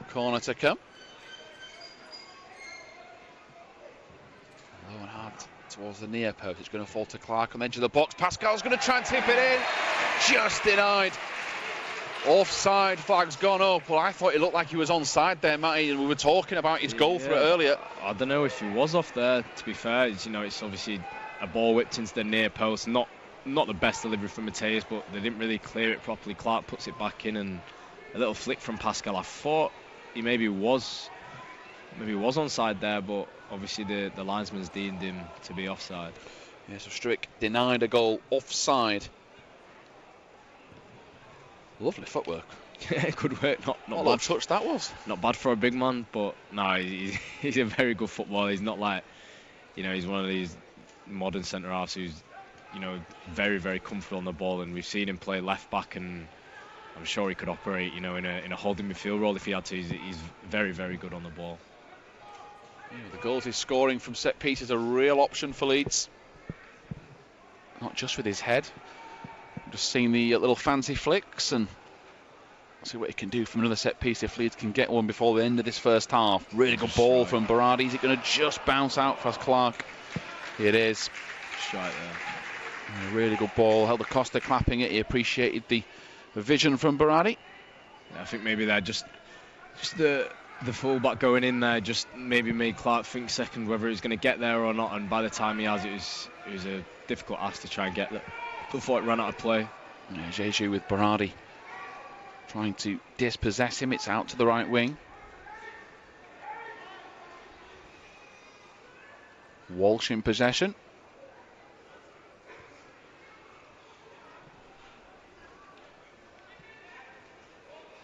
Corner to come. Low and hard towards the near post. It's going to fall to Clark on the edge of the box. Pascal's going to try and tip it in. Just denied. Offside flag's gone up. Well, I thought it looked like he was onside there, Matty, and we were talking about his goal for it earlier. I don't know if he was off there, to be fair. It's, you know, it's obviously a ball whipped into the near post. Not the best delivery from Mateus, but they didn't really clear it properly. Clark puts it back in, and a little flick from Pascal. I thought he maybe was onside there, but obviously the linesman's deemed him to be offside. Yeah, so Strick denied a goal offside. Lovely footwork. Good work. Not What a bad touch that was. Not bad for a big man, but no, he's a very good footballer. He's not like, you know, he's one of these modern centre halves who's, you know, very, very comfortable on the ball, and we've seen him play left back, and I'm sure he could operate, you know, in a holding midfield role if he had to. He's very, very good on the ball. Yeah, the goals he's scoring from set pieces are a real option for Leeds. Not just with his head. Just seeing the little fancy flicks and see what he can do from another set piece if Leeds can get one before the end of this first half. Really good ball from Berardi. Is it going to just bounce out past Clark? It is. Straight there. A really good ball. Held Acosta clapping it. He appreciated the vision from Berardi. Yeah, I think maybe they're just the fullback going in there just maybe made Clark think second whether he's going to get there or not, and by the time he has, it was a difficult ask to try and get that before it ran out of play. Yeah, Jeju with Berardi trying to dispossess him. It's out to the right wing. Walsh in possession.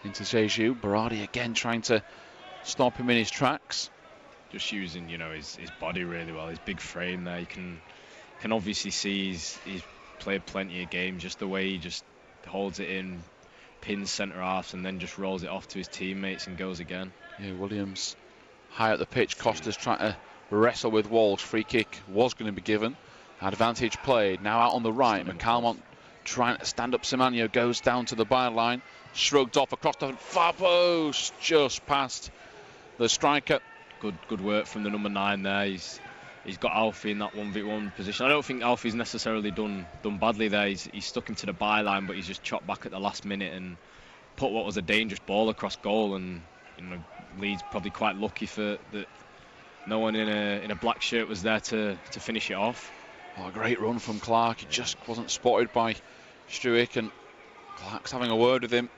Into Jeju. Berardi again trying to stop him in his tracks. Just using, you know, his body really well, his big frame there. You can obviously see he's played plenty of games, just the way he just holds it in, pins centre halves, and then just rolls it off to his teammates and goes again. Yeah, Williams high up the pitch. Costa's trying to wrestle with Walsh. Free kick was going to be given. Advantage played. Now out on the right. McCalmont trying to stand up. Semenyo goes down to the byline. Shrugged off across the far post. Just past the striker. Good work from the number 9 there. He's got Alfie in that 1v1 position. I don't think Alfie's necessarily done badly there. He's stuck him to the byline, but he's just chopped back at the last minute and put what was a dangerous ball across goal. And, you know, Leeds probably quite lucky for that. No one in a black shirt was there to finish it off. Oh, a great run from Clark. He just wasn't spotted by Struick, and Clark's having a word with him.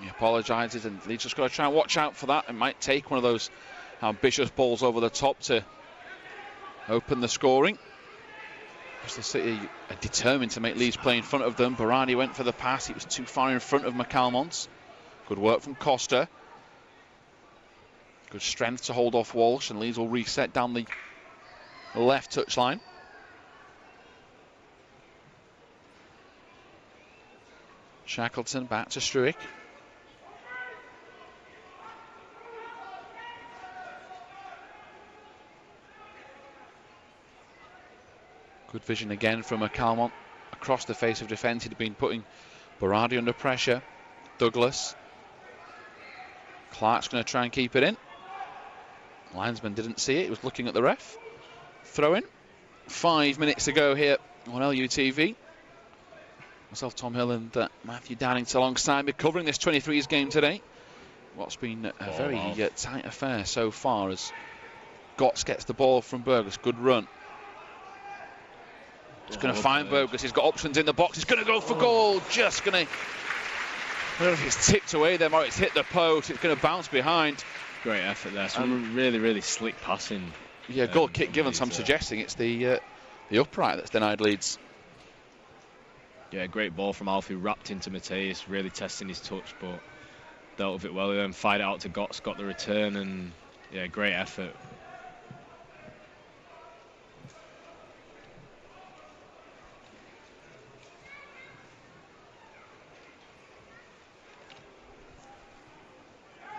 He apologises, and Leeds just got to try and watch out for that. It might take one of those ambitious balls over the top to open the scoring. Bristol City are determined to make Leeds play in front of them. Berardi went for the pass. He was too far in front of McCalmont. Good work from Costa. Good strength to hold off Walsh, and Leeds will reset down the left touchline. Shackleton back to Struick. Good vision again from McCalmont across the face of defence. He'd been putting Berardi under pressure. Douglas. Clark's going to try and keep it in. Linesman didn't see it. He was looking at the ref. Throw in. 5 minutes to go here on LUTV. Myself, Tom Hill, and Matthew Downington alongside me covering this 23s game today. What's been a very tight affair so far as Gotts gets the ball from Burgess. Good run. He's going to find Burgess. He's got options in the box. He's going to go for goal. Just going to... I don't know if it's tipped away there or it's hit the post. It's going to bounce behind. Great effort there. Some really, really slick passing. Yeah, goal kick given. So I'm suggesting it's the upright that's denied Leeds. Yeah, great ball from Alfie, wrapped into Mateus, really testing his touch, but dealt with it well. Then fired it out to Gotts, got the return, and yeah, great effort.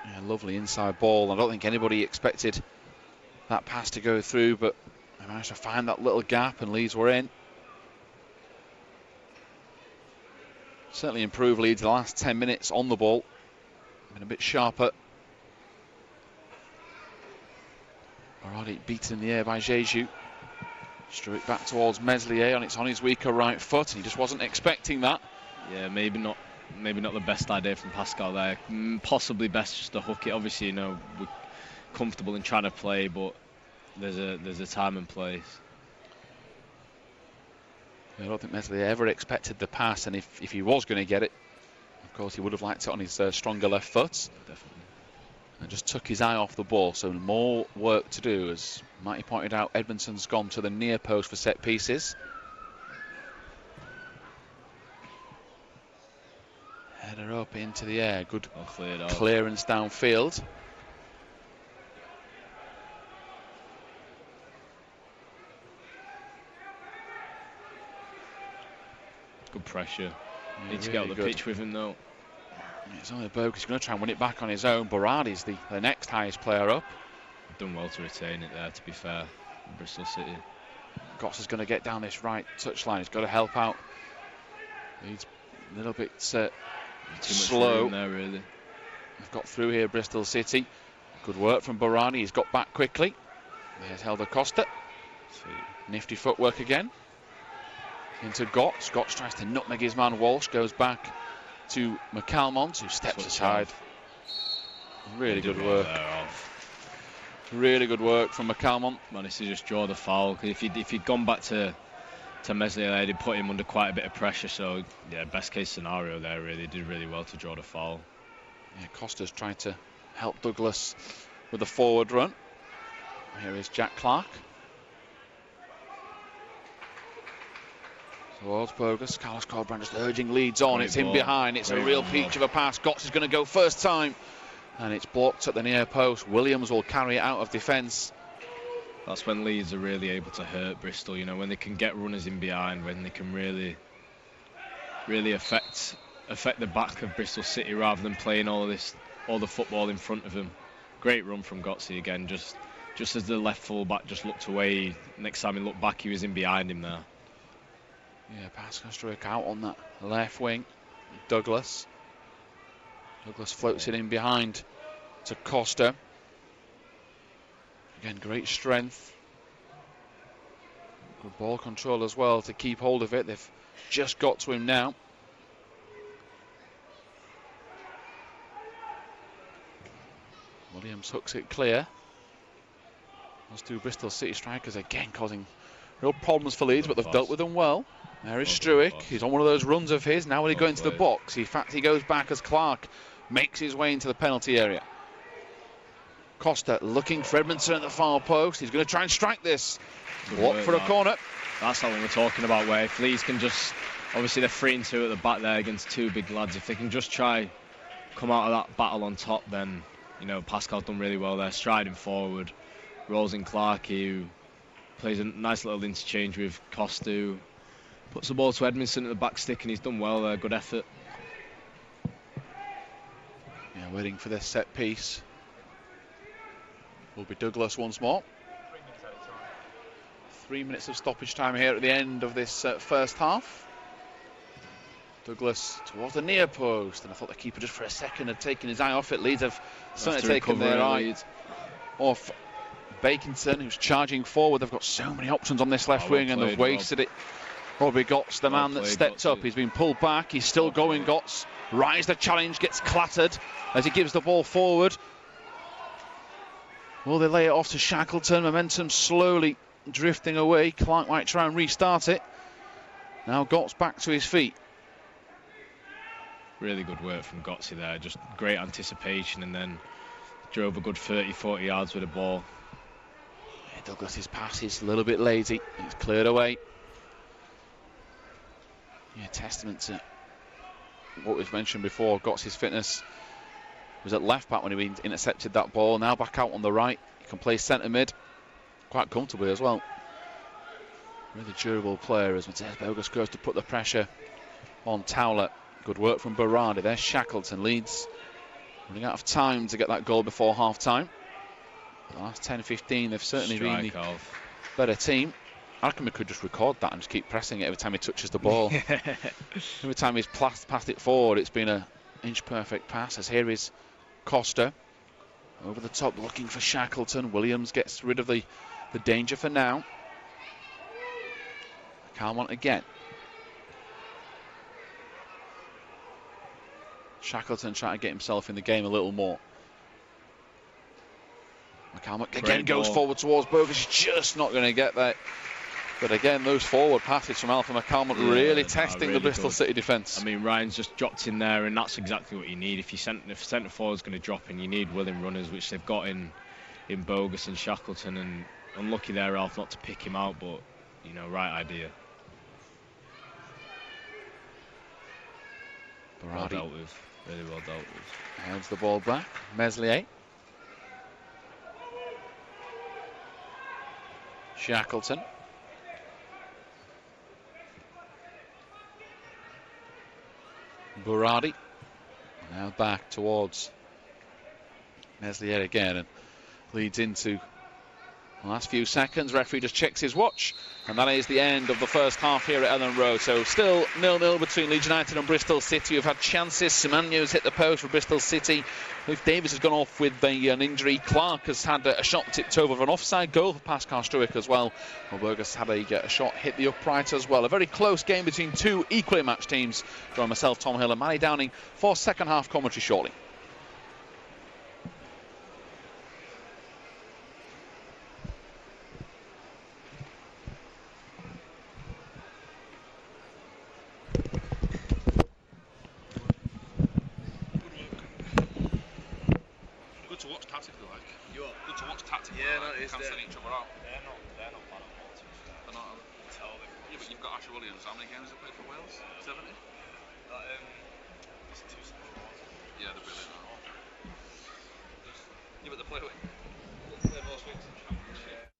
Yeah, Yeah, lovely inside ball. I don't think anybody expected that pass to go through, but they managed to find that little gap and Leeds were in. Certainly improved Leeds the last 10 minutes on the ball. Been a bit sharper. Already beaten in the air by Jeju. Threw it back towards Meslier, and it's on his weaker right foot, and he just wasn't expecting that. Yeah, maybe not the best idea from Pascal there. Possibly best just to hook it. Obviously, you know, we're comfortable in trying to play, but there's a time and place. I don't think Meslier ever expected the pass, and if he was going to get it, of course he would have liked it on his stronger left foot. Definitely. And just took his eye off the ball, so more work to do. As Matty pointed out, Edmondson's gone to the near post for set pieces. Header up into the air, good clearance downfield. Good pressure. Yeah, Need to really get on the good pitch with him though. It's only Bogus going to try and win it back on his own. Berardi's the next highest player up. Done well to retain it there, to be fair. Bristol City. Gotts is going to get down this right touchline. He's got to help out. He's a little bit too much slow. room there, really. They've got through here, Bristol City. Good work from Berardi. He's got back quickly. There's Helder Costa. Nifty footwork again. Into Gotts. Gotts tries to nutmeg his man Walsh. Goes back to McCalmont, who steps aside. Really good work. Really good work from McCalmont. Managed to just draw the foul. If he'd gone back to Meslier, they'd put him under quite a bit of pressure. So yeah, best case scenario there. Really did really well to draw the foul. Yeah, Costa's trying to help Douglas with a forward run. Here is Jack Clark. Towards Bogus. Carlos Corbrand just urging Leeds on. It's in behind. It's a real peach of a pass. Gotts is going to go first time. And it's blocked at the near post. Williams will carry it out of defence. That's when Leeds are really able to hurt Bristol, you know, when they can get runners in behind, when they can really affect the back of Bristol City rather than playing all the football in front of them. Great run from Gottsy again, just as the left full back just looked away. Next time he looked back, he was in behind him there. Yeah, Pascal Struik out on that left wing. Douglas floats it in behind to Costa. Again, great strength. Good ball control as well to keep hold of it. They've just got to him now. Williams hooks it clear. Those two Bristol City strikers again causing real problems for Leeds, but they've dealt with them well. There is Struik. He's on one of those runs of his. Now when he goes into the box, in fact, he goes back as Clark makes his way into the penalty area. Costa looking for Edmondson at the far post. He's going to try and strike this. Blocked for a corner. That's not what we're talking about, where if Leeds can just, obviously they're 3-2 at the back there against two big lads. If they can just try come out of that battle on top, then, you know, Pascal's done really well there, striding forward. Rolls in Clark, who plays a nice little interchange with Costa, who puts the ball to Edmondson at the back stick, and he's done well there. Good effort. Yeah, waiting for this set piece will be Douglas once more. 3 minutes of stoppage time here at the end of this first half. Douglas towards the near post, and I thought the keeper just for a second had taken his eye off it. Leeds have certainly taken their eye off Bakinson, who's charging forward. They've got so many options on this left wing, and they've wasted it. Robbie Gotts, the man that stepped up. He's been pulled back. He's still going. Gotts rise the challenge, gets clattered as he gives the ball forward. Will they lay it off to Shackleton? Momentum slowly drifting away. Clark might try and restart it. Now Gotts back to his feet. Really good work from Gottsy there. Just great anticipation, and then drove a good 30-40 yards with the ball. Yeah, Douglas's pass is a little bit lazy. It's cleared away. Yeah, testament to what was mentioned before. Gotts's fitness was at left back when he intercepted that ball. Now back out on the right. He can play centre mid quite comfortably as well. Really durable player as Matthias Bogus goes to put the pressure on Towler. Good work from Berardi. There's Shackleton. Leeds Running out of time to get that goal before half-time. The last 10-15, they've certainly been the better team. I reckon we could just record that and just keep pressing it every time he touches the ball. Every time he's passed it forward, it's been an inch-perfect pass. As here is Costa. Over the top, looking for Shackleton. Williams gets rid of the danger for now. Calmont again. Shackleton trying to get himself in the game a little more. McCalmont again goes forward towards Bogus. He's just not going to get there. But again, those forward passes from Alpha McCalmont really testing really the Bristol City defence. I mean, Ryan's just dropped in there, and that's exactly what you need. If centre forward's going to drop in, you need willing runners, which they've got in Bogus and Shackleton. And unlucky there, Alf, not to pick him out, but you know, right idea. Well dealt with, really well dealt with. Hands the ball back. Meslier. Shackleton. Burradi. Now back towards Meslier again, and leads into the last few seconds. Referee just checks his watch, and that is the end of the first half here at Elland Road. So still 0-0 between Leeds United and Bristol City. We've had chances. Simagno's hit the post for Bristol City. If Davis has gone off with an injury, Clark has had a shot tipped over for an offside goal for Pascal Struick as well. Burgess had a shot hit the upright as well. A very close game between two equally matched teams. Join myself, Tom Hill, and Manny Downing for second half commentary shortly. To watch tactically, like. You are? Good to watch tactically. Yeah, no, it is. Cancelling each other out. They're not bad at all, to be fair. They're not. Tell them. Yeah, but you've got Asher Williams. How many games have he played for Wales? 70? It's 2 central ones. Yeah, they're brilliant. Yeah, but they play with. They're most weeks in Championship.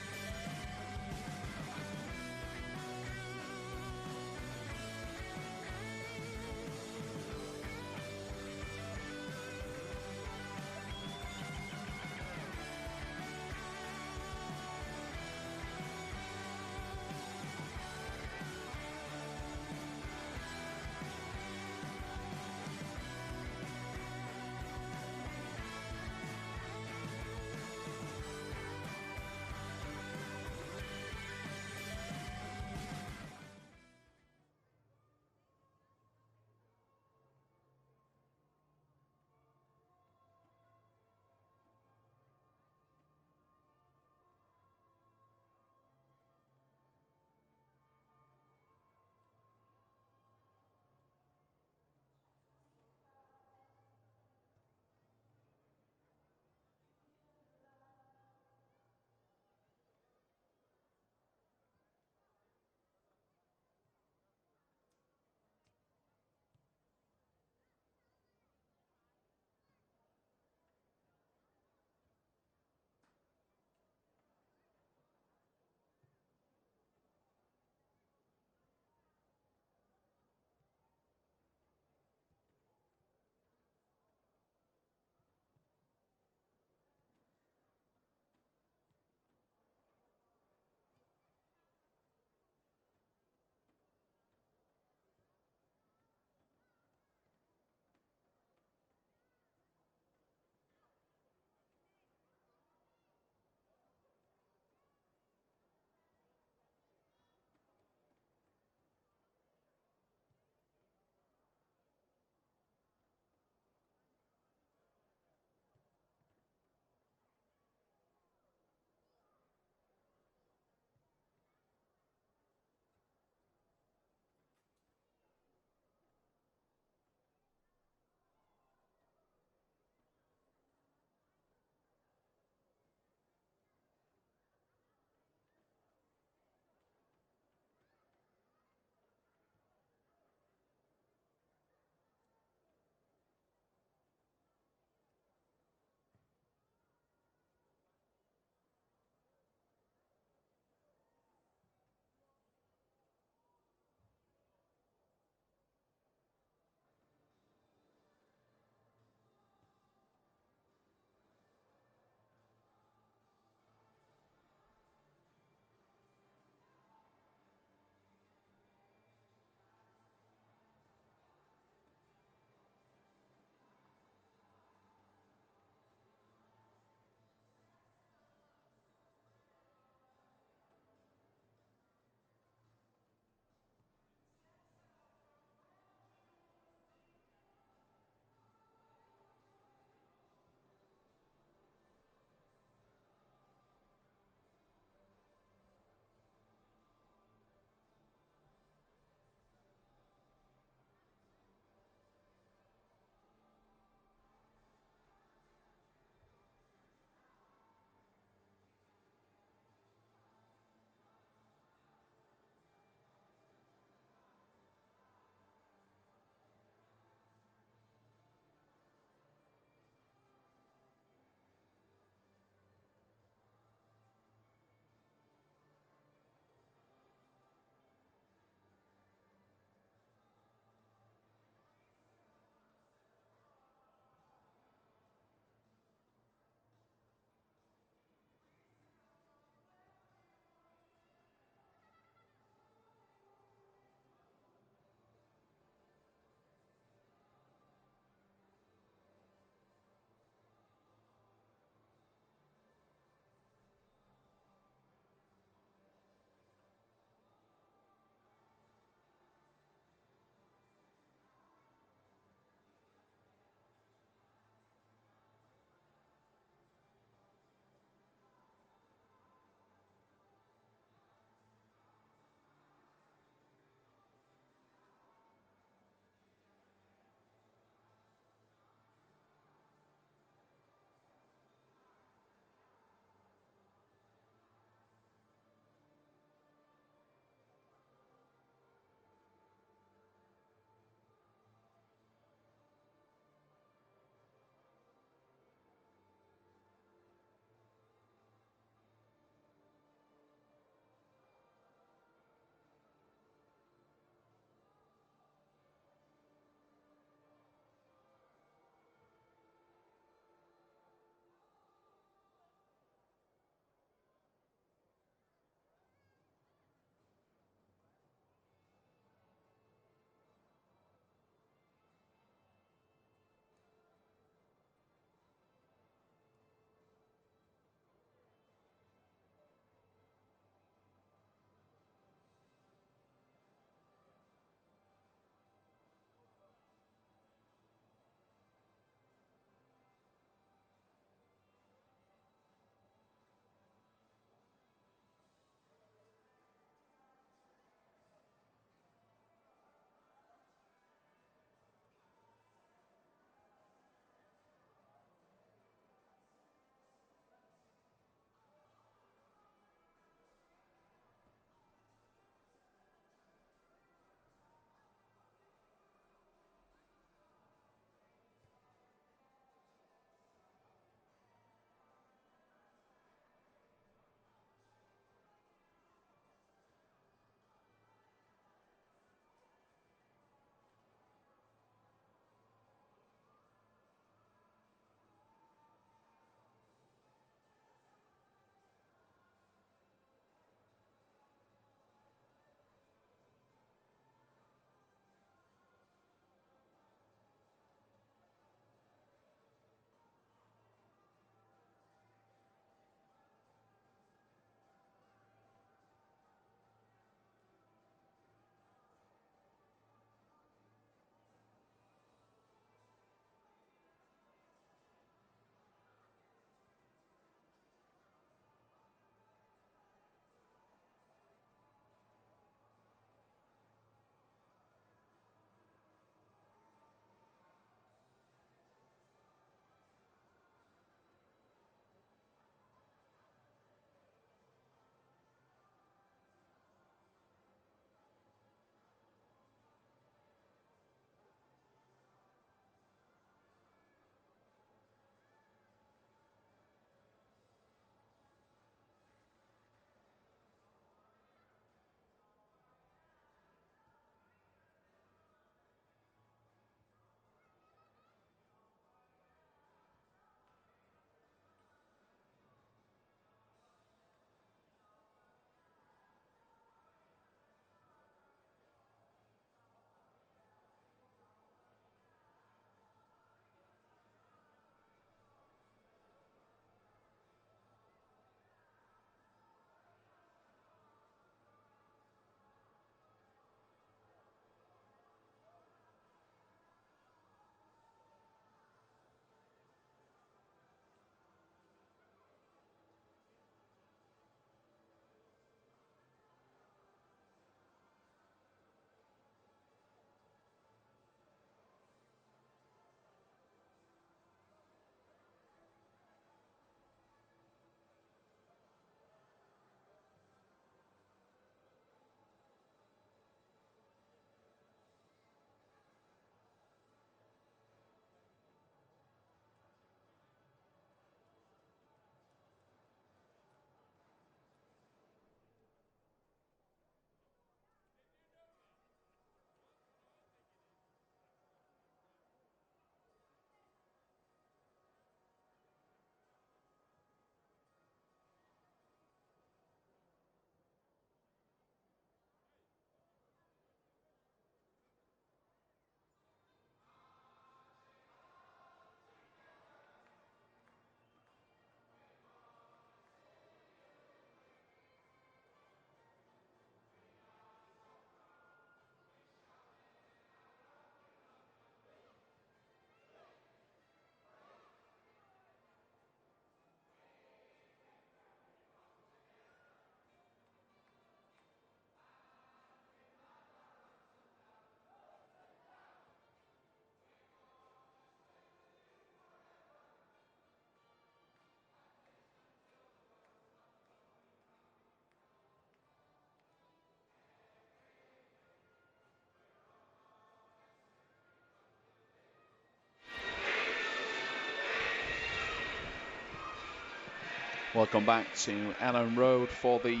Welcome back to Elland Road for the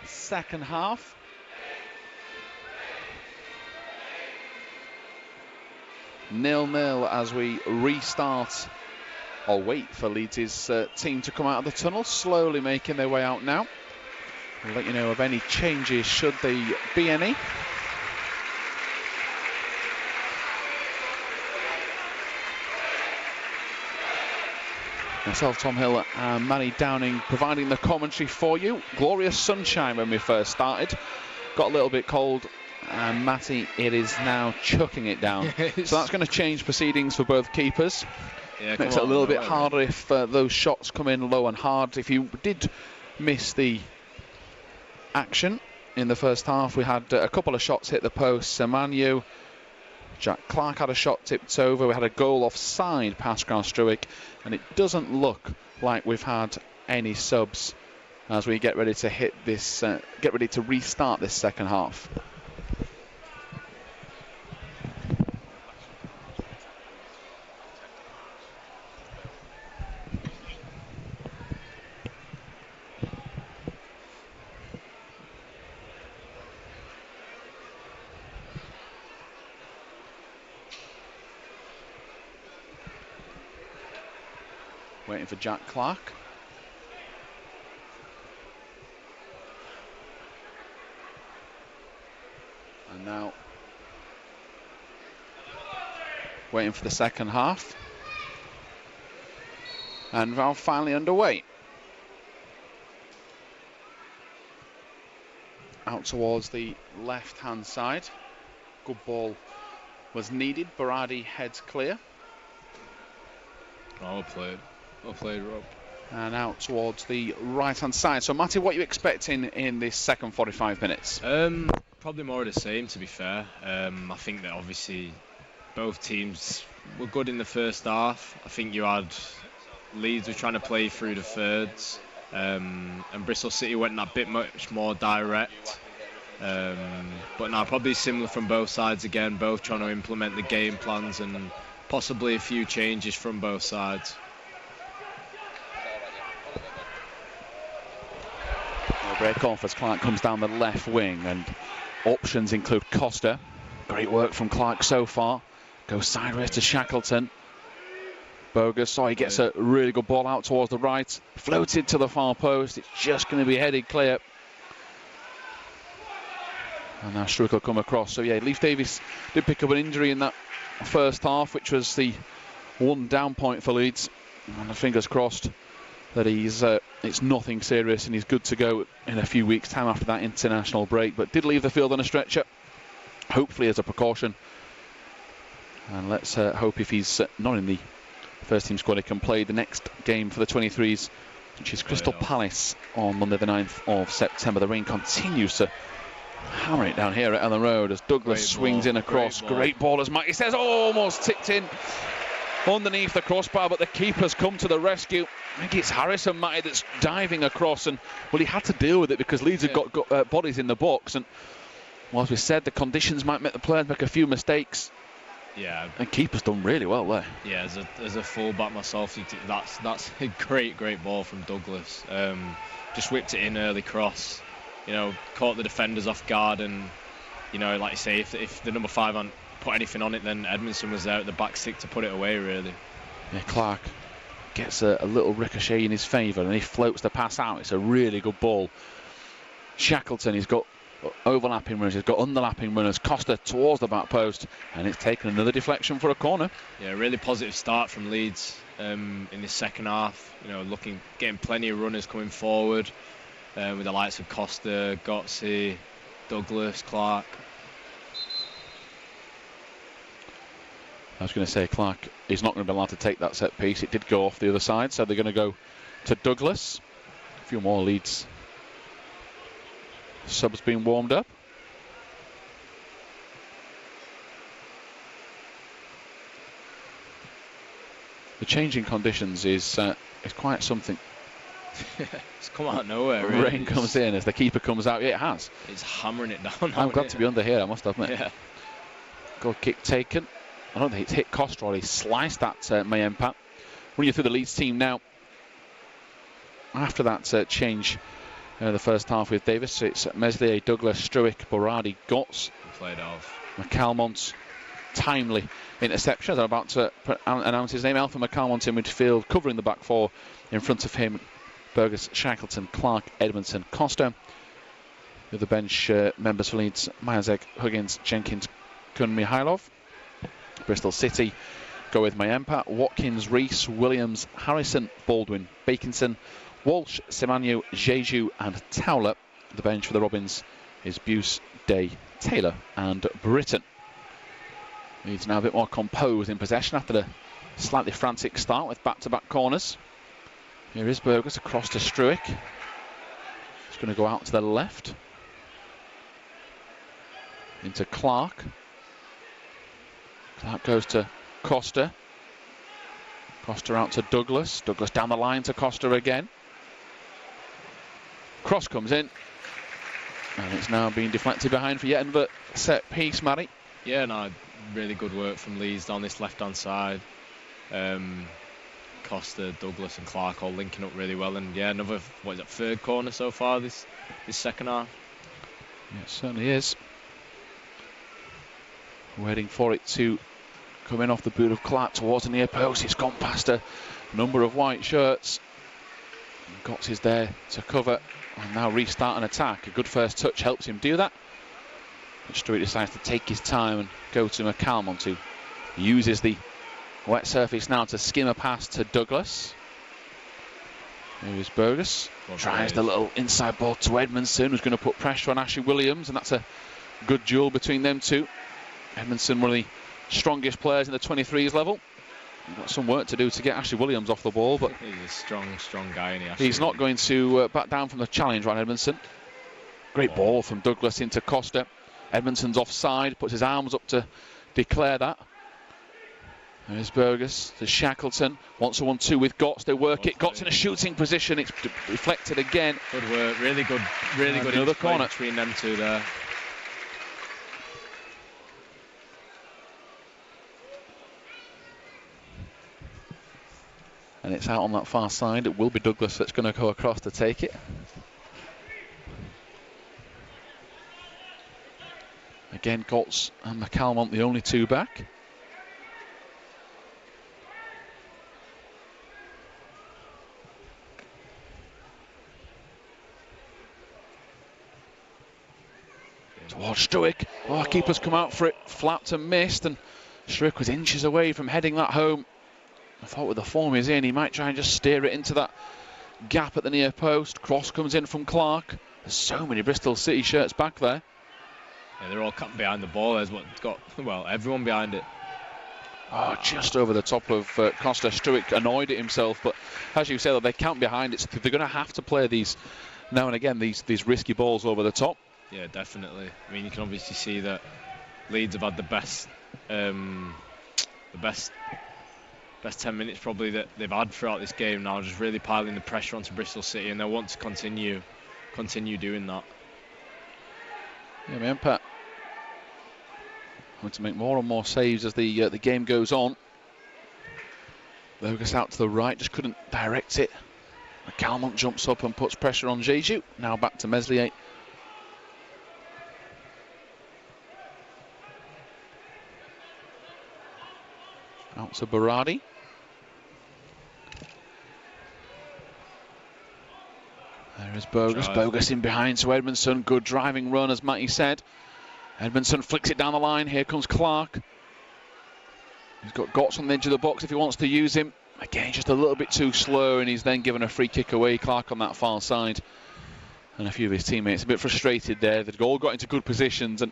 second half. Nil-nil as we restart, or wait for Leeds' team to come out of the tunnel, slowly making their way out now. We'll let you know of any changes should there be any. Myself, Tom Hill, and Manny Downing providing the commentary for you. Glorious sunshine when we first started. Got a little bit cold, and Matty, it is now chucking it down. So that's going to change proceedings for both keepers. Yeah, Makes it a little bit harder if those shots come in low and hard. If you did miss the action in the first half, we had a couple of shots hit the post. Semanu, Jack Clark had a shot tipped over. We had a goal offside past Struick, and it doesn't look like we've had any subs as we get ready to hit this, get ready to restart this second half. Waiting for Jack Clark. And now waiting for the second half. And now finally underway. Out towards the left-hand side. Good ball was needed. Baradi heads clear. Well played. Well played, Rob. And out towards the right-hand side. So, Matty, what are you expecting in this second 45 minutes? Probably more of the same, to be fair. I think that obviously both teams were good in the first half. I think you had Leeds were trying to play through the thirds, and Bristol City went that bit much more direct. But now probably similar from both sides again, both trying to implement the game plans and possibly a few changes from both sides. Break off as Clark comes down the left wing, and options include Costa. Great work from Clark so far. Goes sideways to Shackleton. Bogus, he gets a really good ball out towards the right. Floated to the far post. It's just going to be headed clear. And now Struick will come across. So yeah, Leif Davis did pick up an injury in that first half, which was the one down point for Leeds. And fingers crossed that it's nothing serious and he's good to go in a few weeks' time after that international break. But did leave the field on a stretcher, hopefully as a precaution. And let's hope if he's not in the first team squad, he can play the next game for the 23s, which is Crystal Palace on Monday the 9th of September. The rain continues to hammer it down here at Elland Road as Douglas swings in across. Great ball as Mikey says, almost tipped in underneath the crossbar, but the keeper's come to the rescue. I think it's Harrison, Matty, that's diving across, and well, he had to deal with it because Leeds have got bodies in the box, and well, as we said, the conditions might make the players make a few mistakes. Yeah, and keeper's done really well there. Yeah, as a full-back myself, that's a great ball from Douglas. Just whipped it in early cross, caught the defenders off guard, and like you say, if the number 5 hadn't put anything on it, then Edmondson was there at the back stick to put it away, really. Yeah, Clark gets a little ricochet in his favour, and he floats the pass out. It's a really good ball. Shackleton, he's got overlapping runners, he's got underlapping runners. Costa towards the back post, and it's taken another deflection for a corner. Yeah, really positive start from Leeds in the second half. Getting plenty of runners coming forward with the likes of Costa, Gotze, Douglas, Clark. I was going to say Clark is not going to be allowed to take that set piece. It did go off the other side, so they're going to go to Douglas. A few more Leeds subs being warmed up. The changing conditions is quite something. It's come out of nowhere, really. Rain comes in as the keeper comes out. Yeah, it has. It's hammering it down. I'm glad to be under here, I must admit. Yeah. Goal kick taken. I don't think it's hit Costa, or he sliced that Mayempat. Running you through the Leeds team now. after that change the first half with Davis. It's Meslier, Douglas, Struick, Borardi, Gotts. Played off. McCalmont, timely interception. I'm about to announce his name. Alpha McCalmont in midfield, covering the back four. In front of him, Burgess, Shackleton, Clark, Edmondson, Costa. The other bench members for Leeds: Majacek, Huggins, Jenkins, Kun Mihailov. Bristol City go with Mayempa, Watkins, Rees, Williams, Harrison, Baldwin, Bakinson, Walsh, Semanu, Jeju and Towler. The bench for the Robins is Buse, Day, Taylor and Britton. Leeds now a bit more composed in possession after the slightly frantic start with back-to-back corners. Here is Burgess across to Struick. He's going to go out to the left. Into Clark. Clark goes to Costa. Costa out to Douglas. Douglas down the line to Costa again. Cross comes in. And it's now being deflected behind for yet another set piece, Matty. Yeah, no, really good work from Leeds down this left-hand side. Costa, Douglas and Clark all linking up really well. And yeah, another, what is it, third corner so far this second half? Yeah, it certainly is. Waiting for it to come in off the boot of Clark towards the near post. It's gone past a number of white shirts. Gotts is there to cover and now restart an attack. A good first touch helps him do that. But Struick decides to take his time and go to McCalmont, who uses the wet surface now to skim a pass to Douglas. Here is Burgess. Tries the little inside ball to Edmondson, who's going to put pressure on Ashley Williams, and that's a good duel between them two. Edmondson, one of the strongest players in the 23s level. Got some work to do to get Ashley Williams off the ball, but he's a strong guy. He's not going to back down from the challenge, Ryan Edmondson. Great ball from Douglas into Costa. Edmondson's offside, puts his arms up to declare that. There's Burgess to Shackleton. Wants a 1-2 with Gotts. They work it. Gotts in a shooting position. It's deflected again. Good work. Really good another corner between them two there. And it's out on that far side. It will be Douglas that's going to go across to take it. Again, Gotts and McCalmont, the only two back. Towards Struick. Oh, keeper's come out for it, flapped and missed, and Struick was inches away from heading that home. I thought with the form he's in, he might try and just steer it into that gap at the near post. Cross comes in from Clark. There's so many Bristol City shirts back there. Yeah, they're all cut behind the ball. There's everyone behind it. Oh, just over the top of Costa. Struick annoyed at himself, but as you say, they count behind it. So they're going to have to play these now and again, these risky balls over the top. Yeah, definitely. I mean, you can obviously see that Leeds have had the best 10 minutes probably that they've had throughout this game now, just really piling the pressure onto Bristol City, and they want to continue doing that. Yeah, man, Pat. Want to make more and more saves as the game goes on. Burgess out to the right, just couldn't direct it. McCalmont jumps up and puts pressure on Jeju. Now back to Meslier. Out to Berardi. There is Bogus. Bogus in behind to Edmondson. Good driving run, as Matty said. Edmondson flicks it down the line. Here comes Clark. He's got Gotts on the edge of the box if he wants to use him. Again, just a little bit too slow, and he's then given a free kick away. Clark on that far side. And a few of his teammates a bit frustrated there. They've all got into good positions, and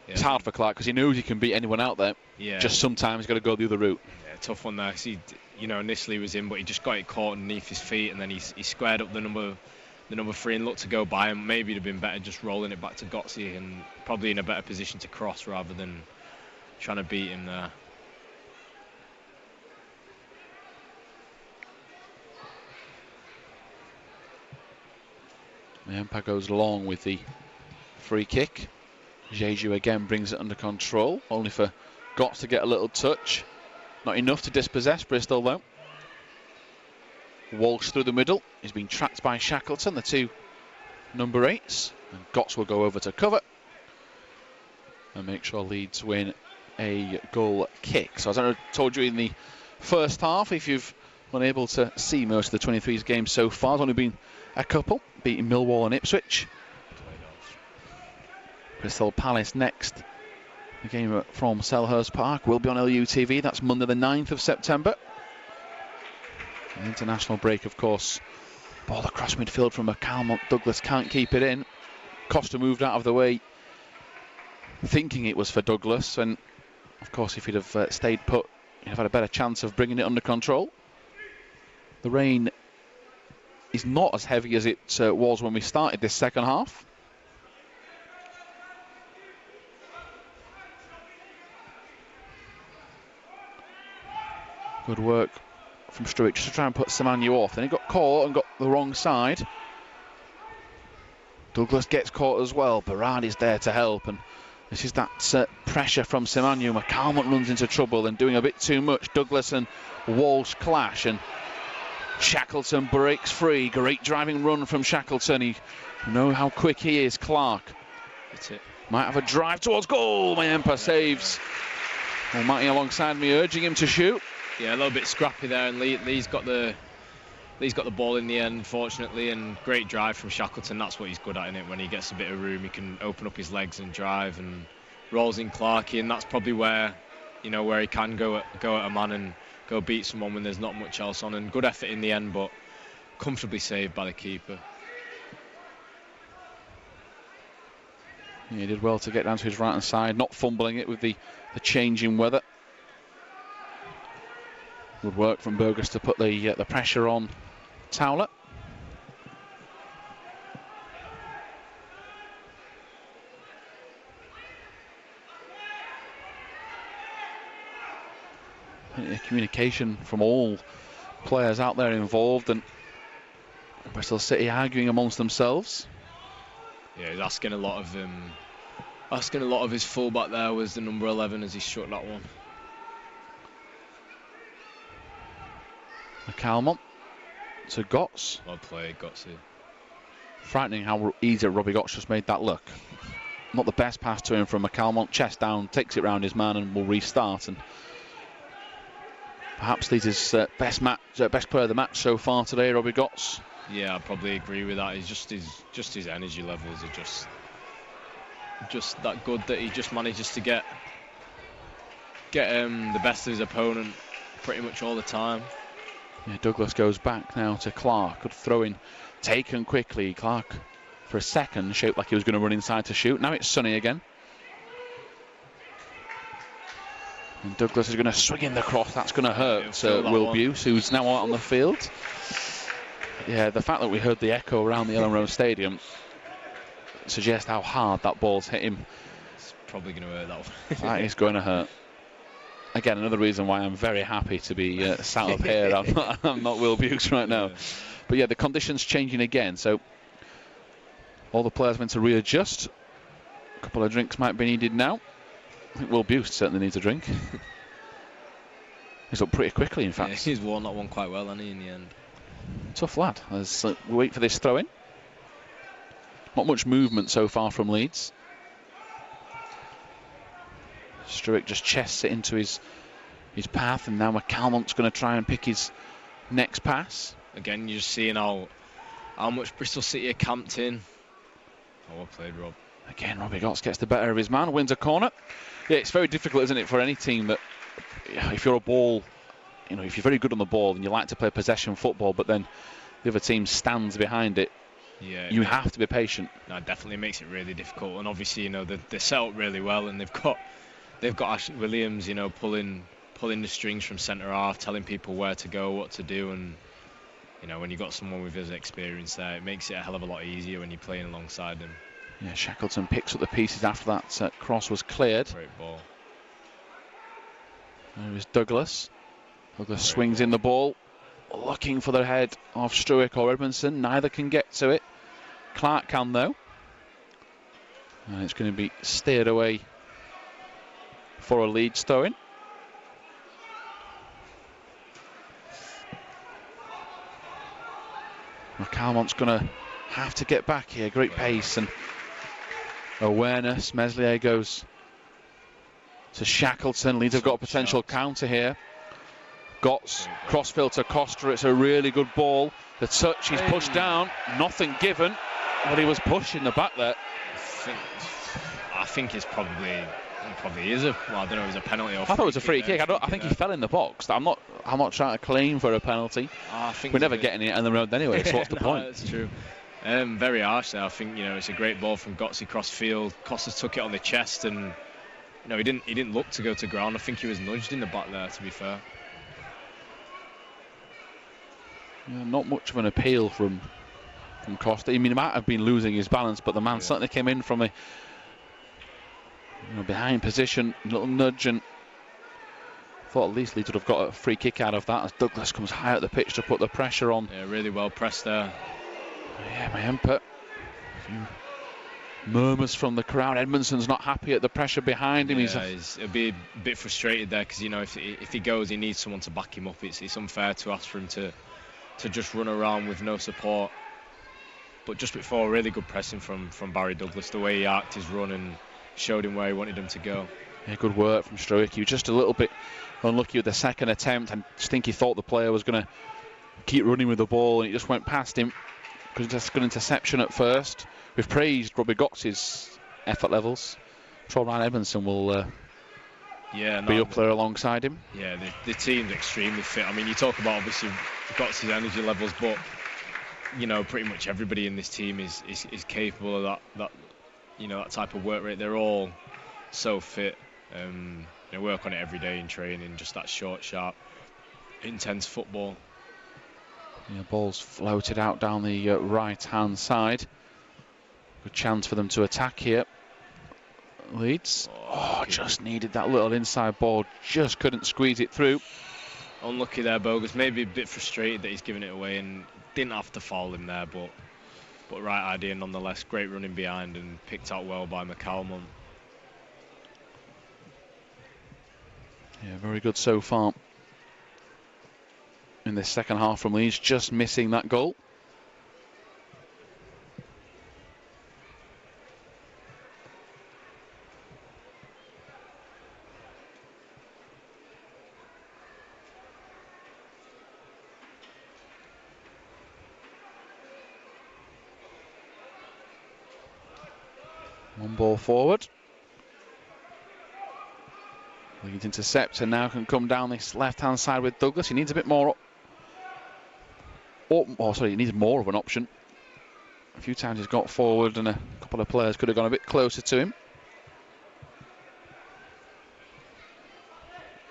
it's hard for Clark because he knows he can beat anyone out there. Yeah. Just sometimes he's got to go the other route. Yeah, tough one there. See, initially he was in, but he just got it caught underneath his feet, and then he squared up the number 3 and looked to go by him. Maybe it'd have been better just rolling it back to Gottsy and probably in a better position to cross rather than trying to beat him there. Mayempa goes long with the free kick. Jeju again brings it under control, only for Gotts to get a little touch. Not enough to dispossess Bristol though. Walsh through the middle. He's been tracked by Shackleton, the two number 8s. And Gotts will go over to cover and make sure Leeds win a goal kick. So as I told you in the first half, if you've been able to see most of the 23's games so far, there's only been a couple, beating Millwall and Ipswich. Crystal Palace next. The game from Selhurst Park will be on LUTV. That's Monday the 9th of September. An international break, of course. Ball across midfield from McCalmont. Douglas can't keep it in. Costa moved out of the way, thinking it was for Douglas. And, of course, if he'd have stayed put, he'd have had a better chance of bringing it under control. The rain is not as heavy as it was when we started this second half. Good work from Struick just to try and put Semanu off. Then he got caught and got the wrong side. Douglas gets caught as well. Berardi's there to help, and this is that pressure from Semanu. McCalmont runs into trouble and doing a bit too much. Douglas and Walsh clash, and Shackleton breaks free. Great driving run from Shackleton. You know how quick he is, Clark. That's it. Might have a drive towards goal. Mayempa saves. Well, Matty alongside me, urging him to shoot. Yeah, a little bit scrappy there, and Lee's got the ball in the end, fortunately, and great drive from Shackleton. That's what he's good at, isn't it? When he gets a bit of room, he can open up his legs and drive, and rolls in Clarkey, and that's probably where he can go at a man and go beat someone when there's not much else on. And good effort in the end, but comfortably saved by the keeper. Yeah, he did well to get down to his right hand side, not fumbling it with the change in weather. Good work from Burgess to put the pressure on Towler. Communication from all players out there involved, and Bristol City arguing amongst themselves. Yeah, he's asking a lot of his fullback there was the number 11 as he struck that one. McCalmont to Gotts. Well played, Gotts. Frightening how easy Robbie Gotts just made that look. Not the best pass to him from McCalmont. Chest down, takes it round his man, and will restart. And perhaps Leeds' best player of the match so far today, Robbie Gotts. Yeah, I probably agree with that. He's just his energy levels are just that good that he just manages to get the best of his opponent pretty much all the time. Yeah, Douglas goes back now to Clark. Good throw in, taken quickly. Clark, for a second, shaped like he was going to run inside to shoot. Now it's Sonny again. And Douglas is going to swing in the cross. That's going to hurt Will Buse, who's now out on the field. Yeah, the fact that we heard the echo around the Elland Road Stadium suggests how hard that ball's hit him. It's probably going to hurt that one. That is going to hurt. Again, another reason why I'm very happy to be sat up here. I'm not Will Bukes right now. Yeah. But yeah, the conditions changing again. So all the players meant to readjust. A couple of drinks might be needed now. I think Will Bukes certainly needs a drink. He's up pretty quickly, in fact. Yeah, he's won that one quite well, hasn't he, in the end? Tough lad. As we wait for this throw-in. Not much movement so far from Leeds. Struick just chests it into his path, and now McCalmont's going to try and pick his next pass. Again, you're just seeing how much Bristol City are camped in. Oh, well played, Rob. Again, Robbie Gotts gets the better of his man, wins a corner. Yeah, it's very difficult, isn't it, for any team that, if you're a ball, if you're very good on the ball and you like to play possession football, but then the other team stands behind it, yeah, you have to be patient. No, it definitely makes it really difficult. And obviously, they're set up really well, and they've got Ashley Williams, pulling the strings from centre half, telling people where to go, what to do, and when you've got someone with his experience there, it makes it a hell of a lot easier when you're playing alongside them. Yeah, Shackleton picks up the pieces after that cross was cleared. Great ball. There is Douglas. Douglas swings in the ball, looking for the head of Struick or Edmondson. Neither can get to it. Clark can, though. And it's going to be steered away for a Leeds throw-in. Calmont's going to have to get back here. Great pace and awareness. Meslier goes to Shackleton. Leeds have got a potential counter here. Gotts, crossfield to Costa. It's a really good ball. The touch, he's pushed down. Nothing given. But he was pushing the back there. I think it's probably is a. Well, I don't know. It was a penalty. Or I thought it was a free kick. I think he fell in the box. I'm not trying to claim for a penalty. We're never getting it on the road anyway. So what's the point? That's true. Very harsh there. I think it's a great ball from Gotts cross field. Costa took it on the chest, and he didn't look to go to ground. I think he was nudged in the back there. To be fair. Yeah, not much of an appeal from Costa. I mean, he might have been losing his balance, but the man certainly came in from a behind position, little nudge, and thought at least Leeds would have got a free kick out of that as Douglas comes high up the pitch to put the pressure on. Yeah, really well pressed there. Yeah, my input. A few murmurs from the crowd. Edmondson's not happy at the pressure behind him. Yeah, he'll be a bit frustrated there because if he goes, he needs someone to back him up. It's unfair to ask for him to just run around with no support. But just before, really good pressing from Barry Douglas, the way he arced his run and showed him where he wanted him to go. Yeah, good work from Struick. He was just a little bit unlucky with the second attempt. I just think he thought the player was going to keep running with the ball, and he just went past him because it's just a good interception at first. We've praised Robbie Gotts' effort levels. Ryan Edmondson will be up there alongside him. Yeah, the team's extremely fit. I mean, you talk about obviously Gotts' energy levels, but pretty much everybody in this team is capable of that type of work rate. They're all so fit. They work on it every day in training, just that short, sharp, intense football. Yeah, ball's floated out down the right-hand side. Good chance for them to attack here. Leeds. Just needed that little inside ball. Just couldn't squeeze it through. Unlucky there, Bogus. Maybe a bit frustrated that he's giving it away and didn't have to foul him there, but right idea nonetheless. Great running behind and picked out well by McCalmont. Yeah, very good so far in this second half from Leeds, just missing that goal. One ball forward. Leeds intercept and now can come down this left-hand side with Douglas. He needs a bit more. He needs more of an option. A few times he's got forward and a couple of players could have gone a bit closer to him.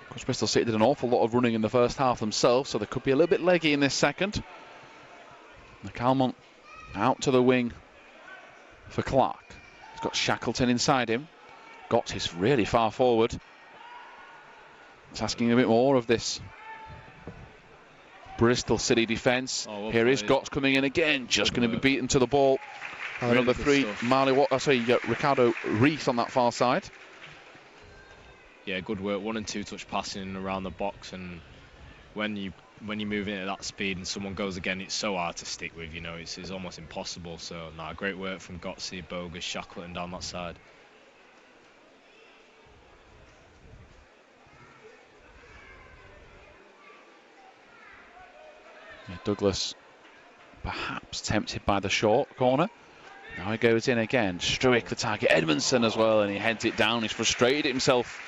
Of course, Bristol City did an awful lot of running in the first half themselves, so they could be a little bit leggy in this second. McCalmont out to the wing for Clark. He's got Shackleton inside him. Gotts is really far forward. It's asking a bit more of this Bristol City defence. Here is Gotts coming in again, just going to be beaten to the ball. Really number 3, Ricardo Reese on that far side. Yeah, good work. 1 and 2 touch passing around the box, and when you move in at that speed and someone goes again, it's so hard to stick with. It's almost impossible. So, great work from Gotts, Bogus, Shackleton down that side. Douglas perhaps tempted by the short corner. Now he goes in again. Struick the target. Edmondson as well, and he heads it down. He's frustrated himself.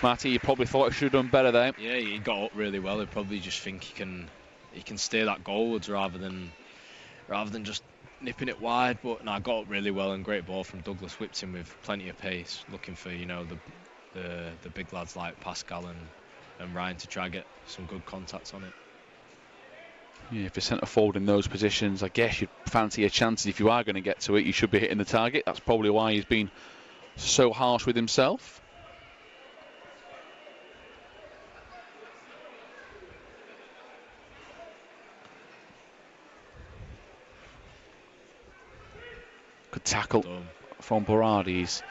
Matty, you probably thought he should have done better there. Yeah, he got up really well. He probably just think he can steer that goalwards rather than just nipping it wide. But no, got up really well, and great ball from Douglas. Whipped him with plenty of pace, looking for the big lads like Pascal and Ryan to try and get some good contacts on it. Yeah, if you're centre forward in those positions, I guess you'd fancy your chances. If you are going to get to it, you should be hitting the target. That's probably why he's been so harsh with himself. Good tackle from Berardi. He's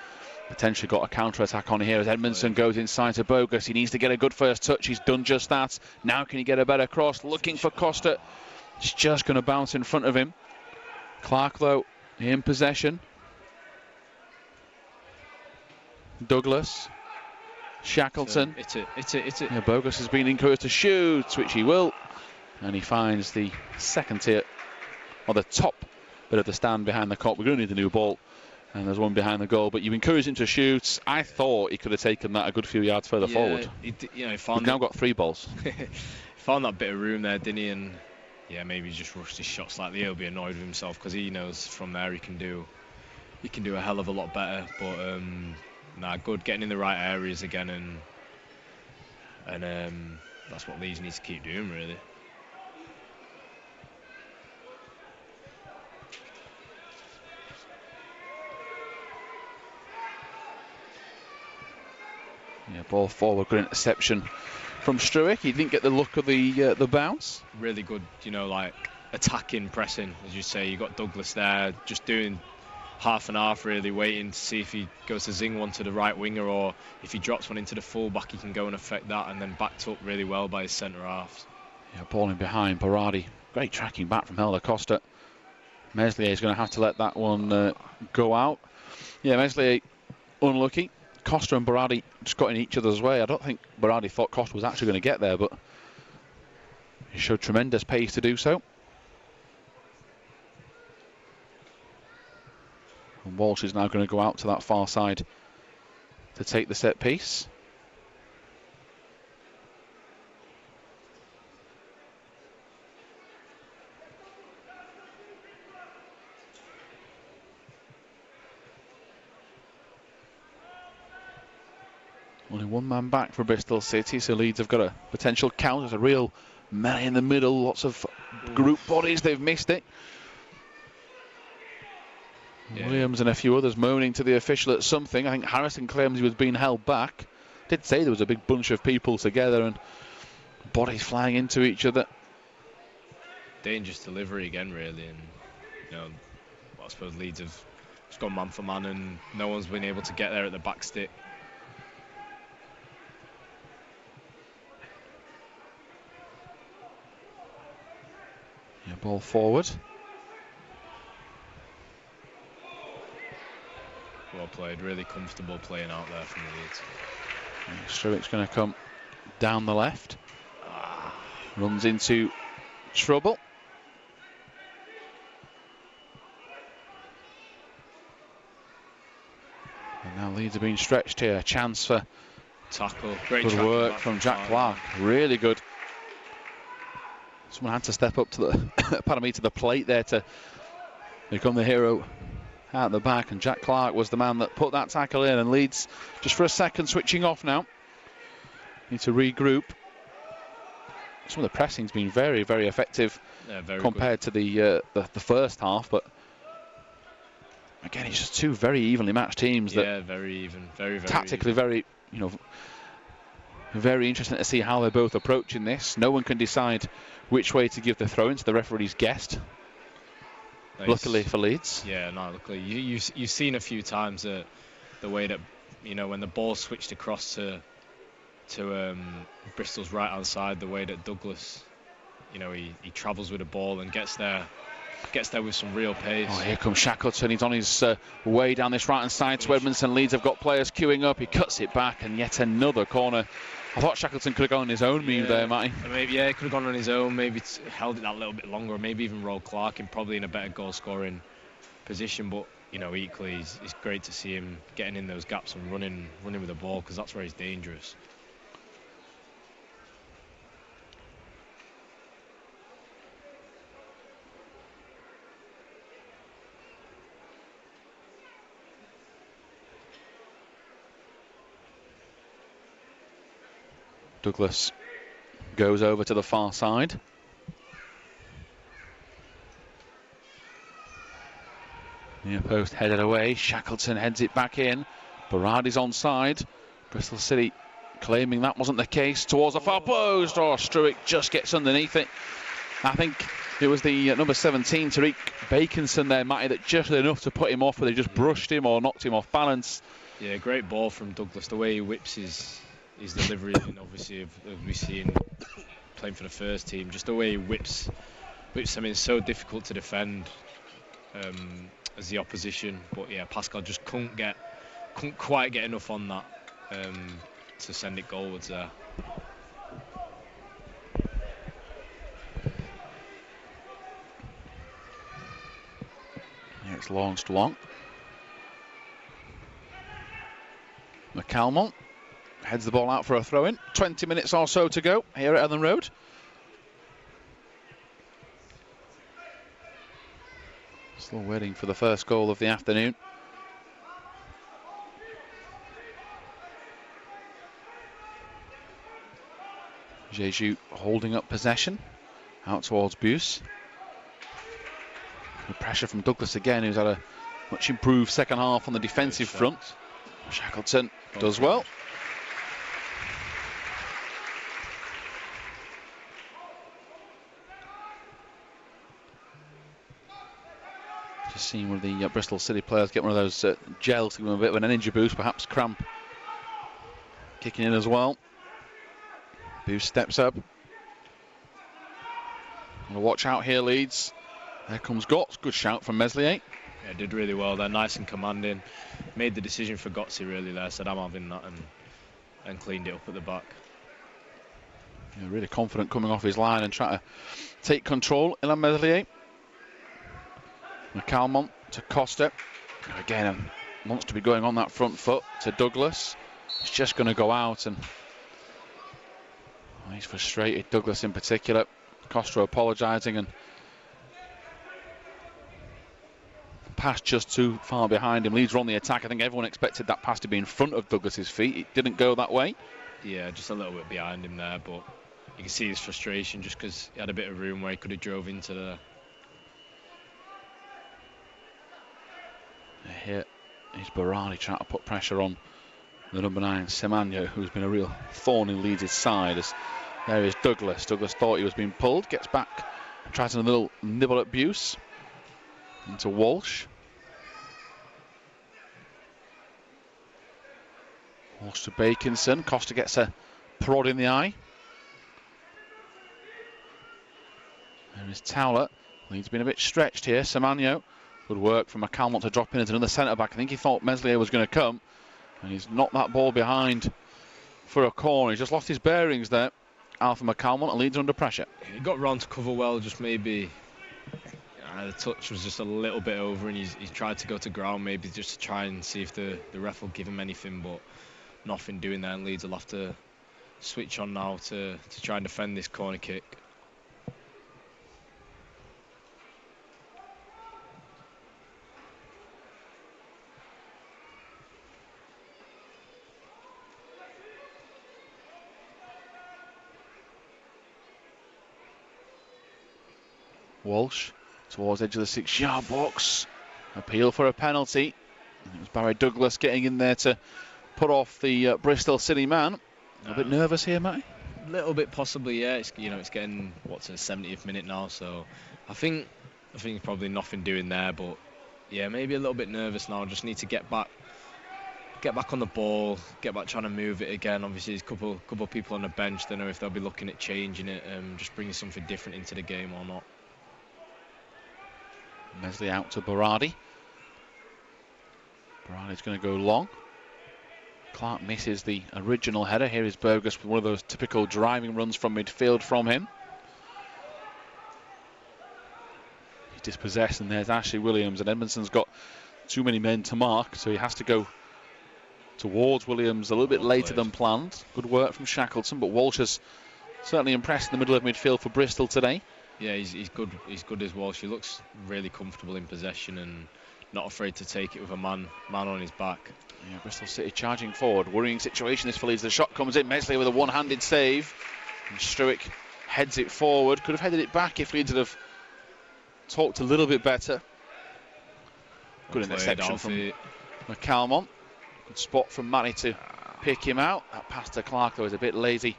potentially got a counter-attack on here as Edmondson goes inside to Bogus. He needs to get a good first touch. He's done just that. Now can he get a better cross? Looking for Costa. It's just going to bounce in front of him. Clark, though, in possession. Douglas. Shackleton. It's it. Yeah, Bogus has been encouraged to shoot, which he will. And he finds the second tier, or the top bit of the stand behind the cop. We're going to need a new ball. And there's one behind the goal, but you encourage him to shoot. I thought he could have taken that a good few yards further forward. He We've found now got 3 balls. found that bit of room there, didn't he? And yeah, maybe he just rushed his shot slightly. He'll be annoyed with himself because he knows from there he can do a hell of a lot better. But good getting in the right areas again, and that's what Leeds needs to keep doing, really. Yeah, ball forward, good interception from Struick. He didn't get the look of the bounce. Really good, like attacking, pressing, as you say. You got Douglas there, just doing half and half, really, waiting to see if he goes to zing one to the right winger, or if he drops one into the full back, he can go and affect that, and then backed up really well by his centre halves. Yeah, ball in behind, Berardi. Great tracking back from Helder Costa. Meslier is going to have to let that one go out. Yeah, Meslier unlucky. Costa and Berardi just got in each other's way. I don't think Berardi thought Costa was actually going to get there, but he showed tremendous pace to do so. And Walsh is now going to go out to that far side to take the set piece. Only one man back for Bristol City, so Leeds have got a potential count. There's a real melee in the middle, lots of group bodies, they've missed it. Yeah. Williams and a few others moaning to the official at something. I think Harrison claims he was being held back. Did say there was a big bunch of people together and bodies flying into each other. Dangerous delivery again, really, and I suppose Leeds have just gone man for man, and no one's been able to get there at the back stick. Yeah, ball forward. Well played, really comfortable playing out there from Leeds. Struick's going to come down the left. Runs into trouble. And now Leeds are being stretched here. Chance for tackle. Great good work from Jack Clark. Really good. Someone had to step up to the to the plate there to become the hero out the back, and Jack Clark was the man that put that tackle in. And Leeds just for a second switching off now. Need to regroup. Some of the pressing's been very, very effective compared to the first half, but again, it's just two very evenly matched teams. Yeah, very even, very tactically even. very, very interesting to see how they're both approaching this. No one can decide which way to give the throw into. The referee's guessed. Nice. Luckily for Leeds. Yeah, no, luckily. You've seen a few times the way that, when the ball switched across to Bristol's right hand side, the way that Douglas, he travels with the ball and gets there with some real pace. Oh, here comes Shackleton. He's on his way down this right hand side to Edmondson. Leeds have got players queuing up. He cuts it back, and yet another corner. I thought Shackleton could have gone on his own move there, Matty. Maybe, he could have gone on his own, maybe held it that little bit longer, or maybe even rolled Clark in probably in a better goal scoring position. But equally, it's great to see him getting in those gaps and running with the ball, because that's where he's dangerous. Douglas goes over to the far side. Near post headed away. Shackleton heads it back in. Berardi's onside. Bristol City claiming that wasn't the case. Towards the far post. Oh, Struick just gets underneath it. I think it was the number 17, Tariq Baconson there, Matty, that just did enough to put him off, where they just brushed him or knocked him off balance. Yeah, great ball from Douglas. The way he whips his delivery, and obviously we've seen playing for the first team, just the way he whips Which, I mean, it's so difficult to defend as the opposition. But yeah, Pascal just couldn't quite get enough on that to send it goalwards there. Yeah, it's launched long. McCalmont heads the ball out for a throw-in. 20 minutes or so to go here at Elland Road. Still waiting for the first goal of the afternoon. Jeju holding up possession out towards Buse. The pressure from Douglas again, who's had a much improved second half on the defensive front. Shackleton does well. Just seeing one of the Bristol City players get one of those gels to give him a bit of an energy boost, perhaps cramp kicking in as well. Boost steps up. Watch out here, Leeds. There comes Gotts. Good shout from Meslier. Yeah, did really well there, nice and commanding. Made the decision for Gottsy really there, said I'm having that, and cleaned it up at the back. Yeah, really confident coming off his line and trying to take control. Elland Meslier. McCalmont to Costa. Again, wants to be going on that front foot to Douglas. It's just going to go out, and he's frustrated, Douglas in particular. Costa apologising, and pass just too far behind him. Leeds are on the attack. I think everyone expected that pass to be in front of Douglas's feet. It didn't go that way. Yeah, just a little bit behind him there, but you can see his frustration just because he had a bit of room where he could have drove into there. Here is Barani trying to put pressure on the number 9, Semenya, who's been a real thorn in Leeds' side. As there is Douglas. Douglas thought he was being pulled, gets back, tries a little nibble at Buse. Into Walsh. Walsh to Bakinson. Costa gets a prod in the eye. There is Towler. Leeds been a bit stretched here. Semenya. Good work from McCalmont to drop in as another centre-back. I think he thought Meslier was going to come, and he's knocked that ball behind for a corner. He's just lost his bearings there. Alpha McCalmont, and Leeds under pressure. He got round to cover well, just maybe the touch was just a little bit over, and he's tried to go to ground maybe just to try and see if the ref will give him anything, but nothing doing there, and Leeds will have to switch on now to try and defend this corner kick. Walsh towards edge of the 6-yard box. Appeal for a penalty. It was Barry Douglas getting in there to put off the Bristol City man. A bit nervous here, Matty? A little bit possibly, yeah. It's getting what's the 70th minute now, so I think probably nothing doing there, but yeah, maybe a little bit nervous now. Just need to get back on the ball, get back trying to move it again. Obviously, there's a couple of people on the bench. Don't know if they'll be looking at changing it, just bringing something different into the game or not. Meslier out to Berardi. Berardi's going to go long. Clark misses the original header. Here is Burgess with one of those typical driving runs from midfield from him. He's dispossessed, and there's Ashley Williams, and Edmondson's got too many men to mark, so he has to go towards Williams a little bit later than planned. Good work from Shackleton, but Walsh has certainly impressed in the middle of midfield for Bristol today. Yeah, he's good. He's good as Walsh. He looks really comfortable in possession and not afraid to take it with a man on his back. Yeah, Bristol City charging forward. Worrying situation this for Leeds. The shot comes in. Meslier with a one-handed save. And Struick heads it forward. Could have headed it back if Leeds would have talked a little bit better. Good interception from McCalmont. Good spot from Matty to pick him out. That pass to Clark, though, is a bit lazy.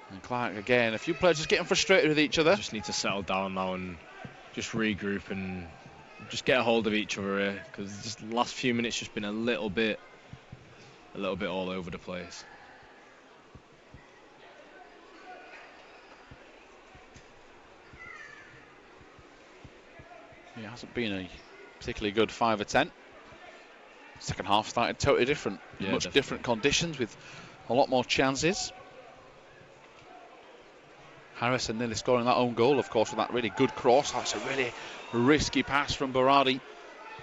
And Clark again. A few players just getting frustrated with each other. Just need to settle down now and just regroup and just get a hold of each other here, because just the last few minutes just been a little bit all over the place. It hasn't been a particularly good 5 or 10. Second half started totally different. Yeah, Much definitely. different conditions with a lot more chances. Harrison nearly scoring that own goal, of course, with that really good cross. That's a really risky pass from Berardi.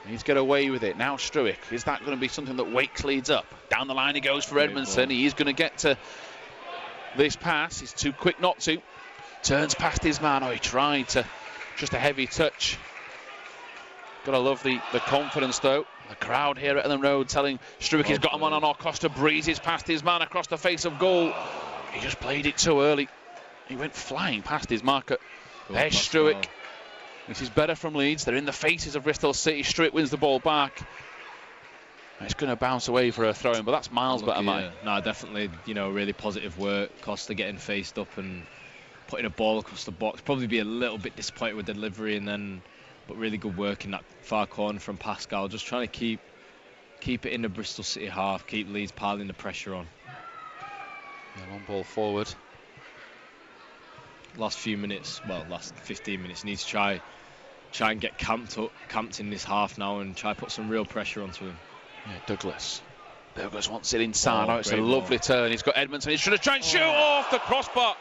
He's got away with it. Now Struick. Is that going to be something that wakes Leeds up? Down the line he goes for Great Edmondson. ball. He is going to get to this pass. He's too quick not to. Turns past his man. Oh, he tried to. Just a heavy touch. Gotta love the confidence, though. The crowd here at Elland Road telling Struick he's got him on. Costa breezes past his man across the face of goal. He just played it too early. He went flying past his marker. There's Struick. Well. This is better from Leeds. They're in the faces of Bristol City. Struick wins the ball back. It's going to bounce away for a throw-in, but that's miles better, Mike. No, definitely, really positive work. Costa getting faced up and putting a ball across the box. Probably be a little bit disappointed with delivery, but really good work in that far corner from Pascal. Just trying to keep it in the Bristol City half, keep Leeds piling the pressure on. Yeah, one ball forward. Last 15 minutes, needs to try and get camped in this half now and try to put some real pressure onto him. Yeah, Douglas wants it inside. Oh, It's a great lovely ball. turn. He's got Edmondson. He's trying to try and shoot off the crossbar.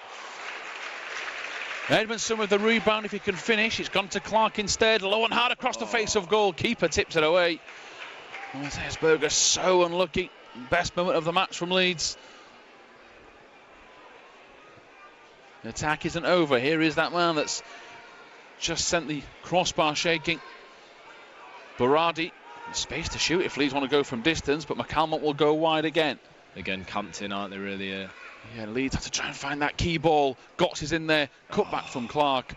Edmondson with the rebound if he can finish. It's gone to Clark instead. Low and hard across the face of goal. Keeper tips it away. Hesberger so unlucky. Best moment of the match from Leeds. The attack isn't over. Here is that man that's just sent the crossbar shaking. Berardi, space to shoot if Leeds want to go from distance, but McCalmont will go wide again. Again, camped in, aren't they, really? Yeah, Leeds have to try and find that key ball. Gotts is in there, cut back from Clark.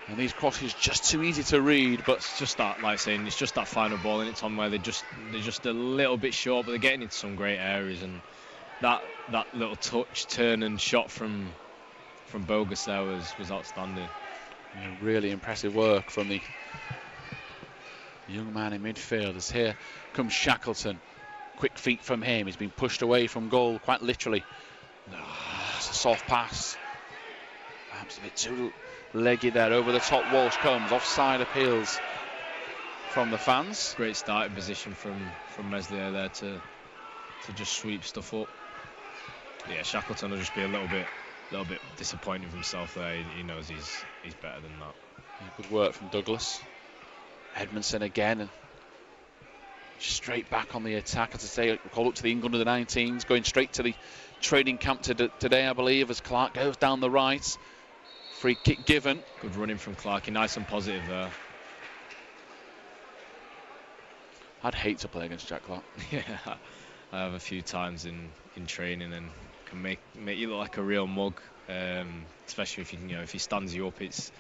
And these crosses just too easy to read, but It's just that, it's just that final ball in it, Tom, where they're just a little bit short, but they're getting into some great areas, and that little touch, turn and shot from Bogus there was outstanding. yeah, really impressive work from the young man in midfield. As here comes Shackleton. Quick feet from him. He's been pushed away from goal, quite literally. It's a soft pass. Perhaps a bit too leggy there. Over the top, Walsh comes. Offside appeals from the fans. Great starting position from Meslier there to just sweep stuff up. Yeah, Shackleton will just be a little bit disappointed with himself there. He knows he's better than that. Yeah, good work from Douglas. Edmondson again, and straight back on the attack. As I say, call up to the England under 19s, going straight to the training camp today, I believe, as Clark goes down the right. Free kick given. Good running from Clark, nice and positive there. I'd hate to play against Jack Clark. Yeah, I have a few times in training, and can make you look like a real mug. Especially if he stands you up, it's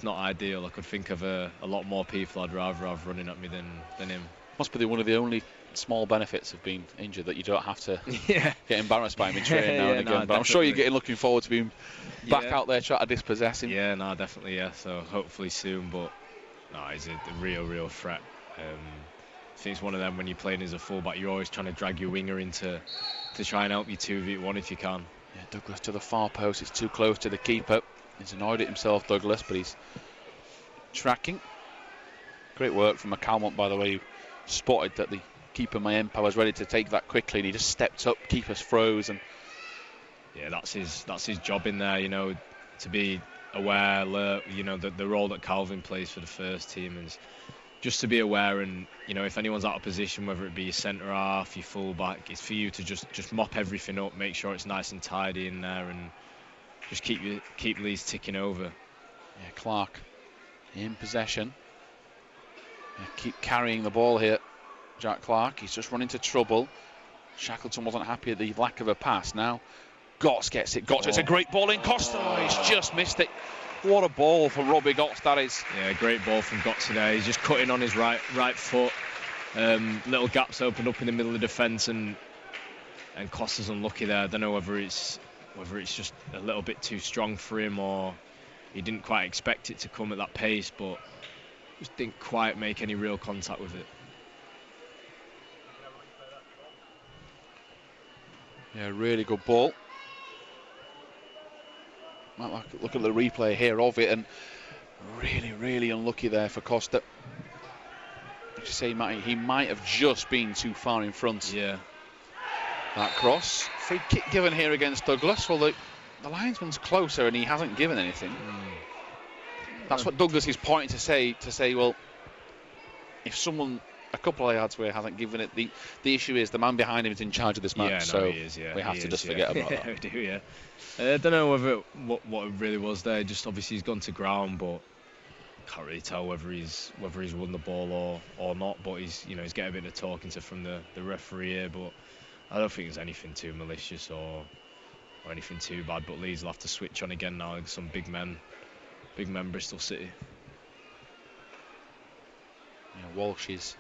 not ideal. I could think of a lot more people I'd rather have running at me than him. Must be one of the only small benefits of being injured, that you don't have to Yeah. get embarrassed by him in training now and again. No, but I'm sure you're definitely. getting looking forward to being back Yeah. out there trying to dispossess him. Yeah, no, definitely, yeah. So hopefully soon, but no, he's a real threat. I think it's one of them, when you're playing as a fullback, you're always trying to drag your winger to try and help you 2v1 if you can. Yeah, Douglas to the far post. It's too close to the keeper. He's annoyed at himself, Douglas, but he's tracking. Great work from McCalmont, by the way, who spotted that the keeper Mayempa was ready to take that quickly, and he just stepped up. Keeper's froze, and Yeah, that's his job in there, to be aware, alert, the role that Calvin plays for the first team is just to be aware, and if anyone's out of position, whether it be your centre half, your full back, it's for you to just mop everything up, make sure it's nice and tidy in there, and just keep Leeds ticking over. yeah, Clark in possession. Yeah, keep carrying the ball here, Jack Clark. He's just run into trouble. Shackleton wasn't happy at the lack of a pass. Now Gotts gets it. Gotts, it's a great ball in. Costa, he's just missed it. What a ball from Robbie Gotts that is. Yeah, great ball from Gotts today. He's just cutting on his right foot. Little gaps opened up in the middle of the defence, and Costa's unlucky there. I don't know whether it's just a little bit too strong for him, or he didn't quite expect it to come at that pace, but just didn't quite make any real contact with it. Yeah, really good ball. Might look at the replay here of it, and Really, really unlucky there for Costa. As you say, Matty, he might have just been too far in front. Yeah. That cross. Free kick given here against Douglas. Well, the linesman's closer and he hasn't given anything. That's what Douglas is pointing to say, well, if someone a couple of yards away hasn't given it, the issue is the man behind him is in charge of this match, so he is, we have to just forget about that. We do, yeah. I don't know what it really was there. Just obviously he's gone to ground, but can't really tell whether he's won the ball or not. But he's getting a bit of talking to from the referee here, but I don't think there's anything too malicious or anything too bad. But Leeds will have to switch on again now. Some big men Bristol City. Yeah, Walsh is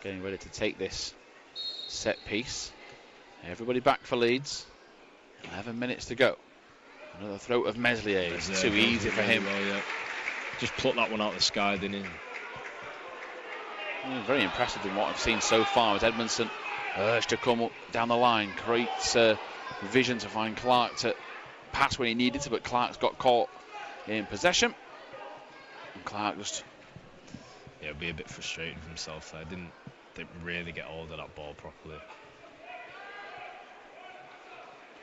getting ready to take this set piece. Everybody back for Leeds. 11 minutes to go. Another throat of Meslier. It's too easy for him. Well, yeah. Just plucked that one out of the sky, didn't he? Yeah, very impressive in what I've seen so far. As Edmondson urged to come up down the line, great vision to find Clark to pass when he needed to, but Clark's got caught in possession. And Clark just Be a bit frustrated with himself there. Didn't really get hold of that ball properly.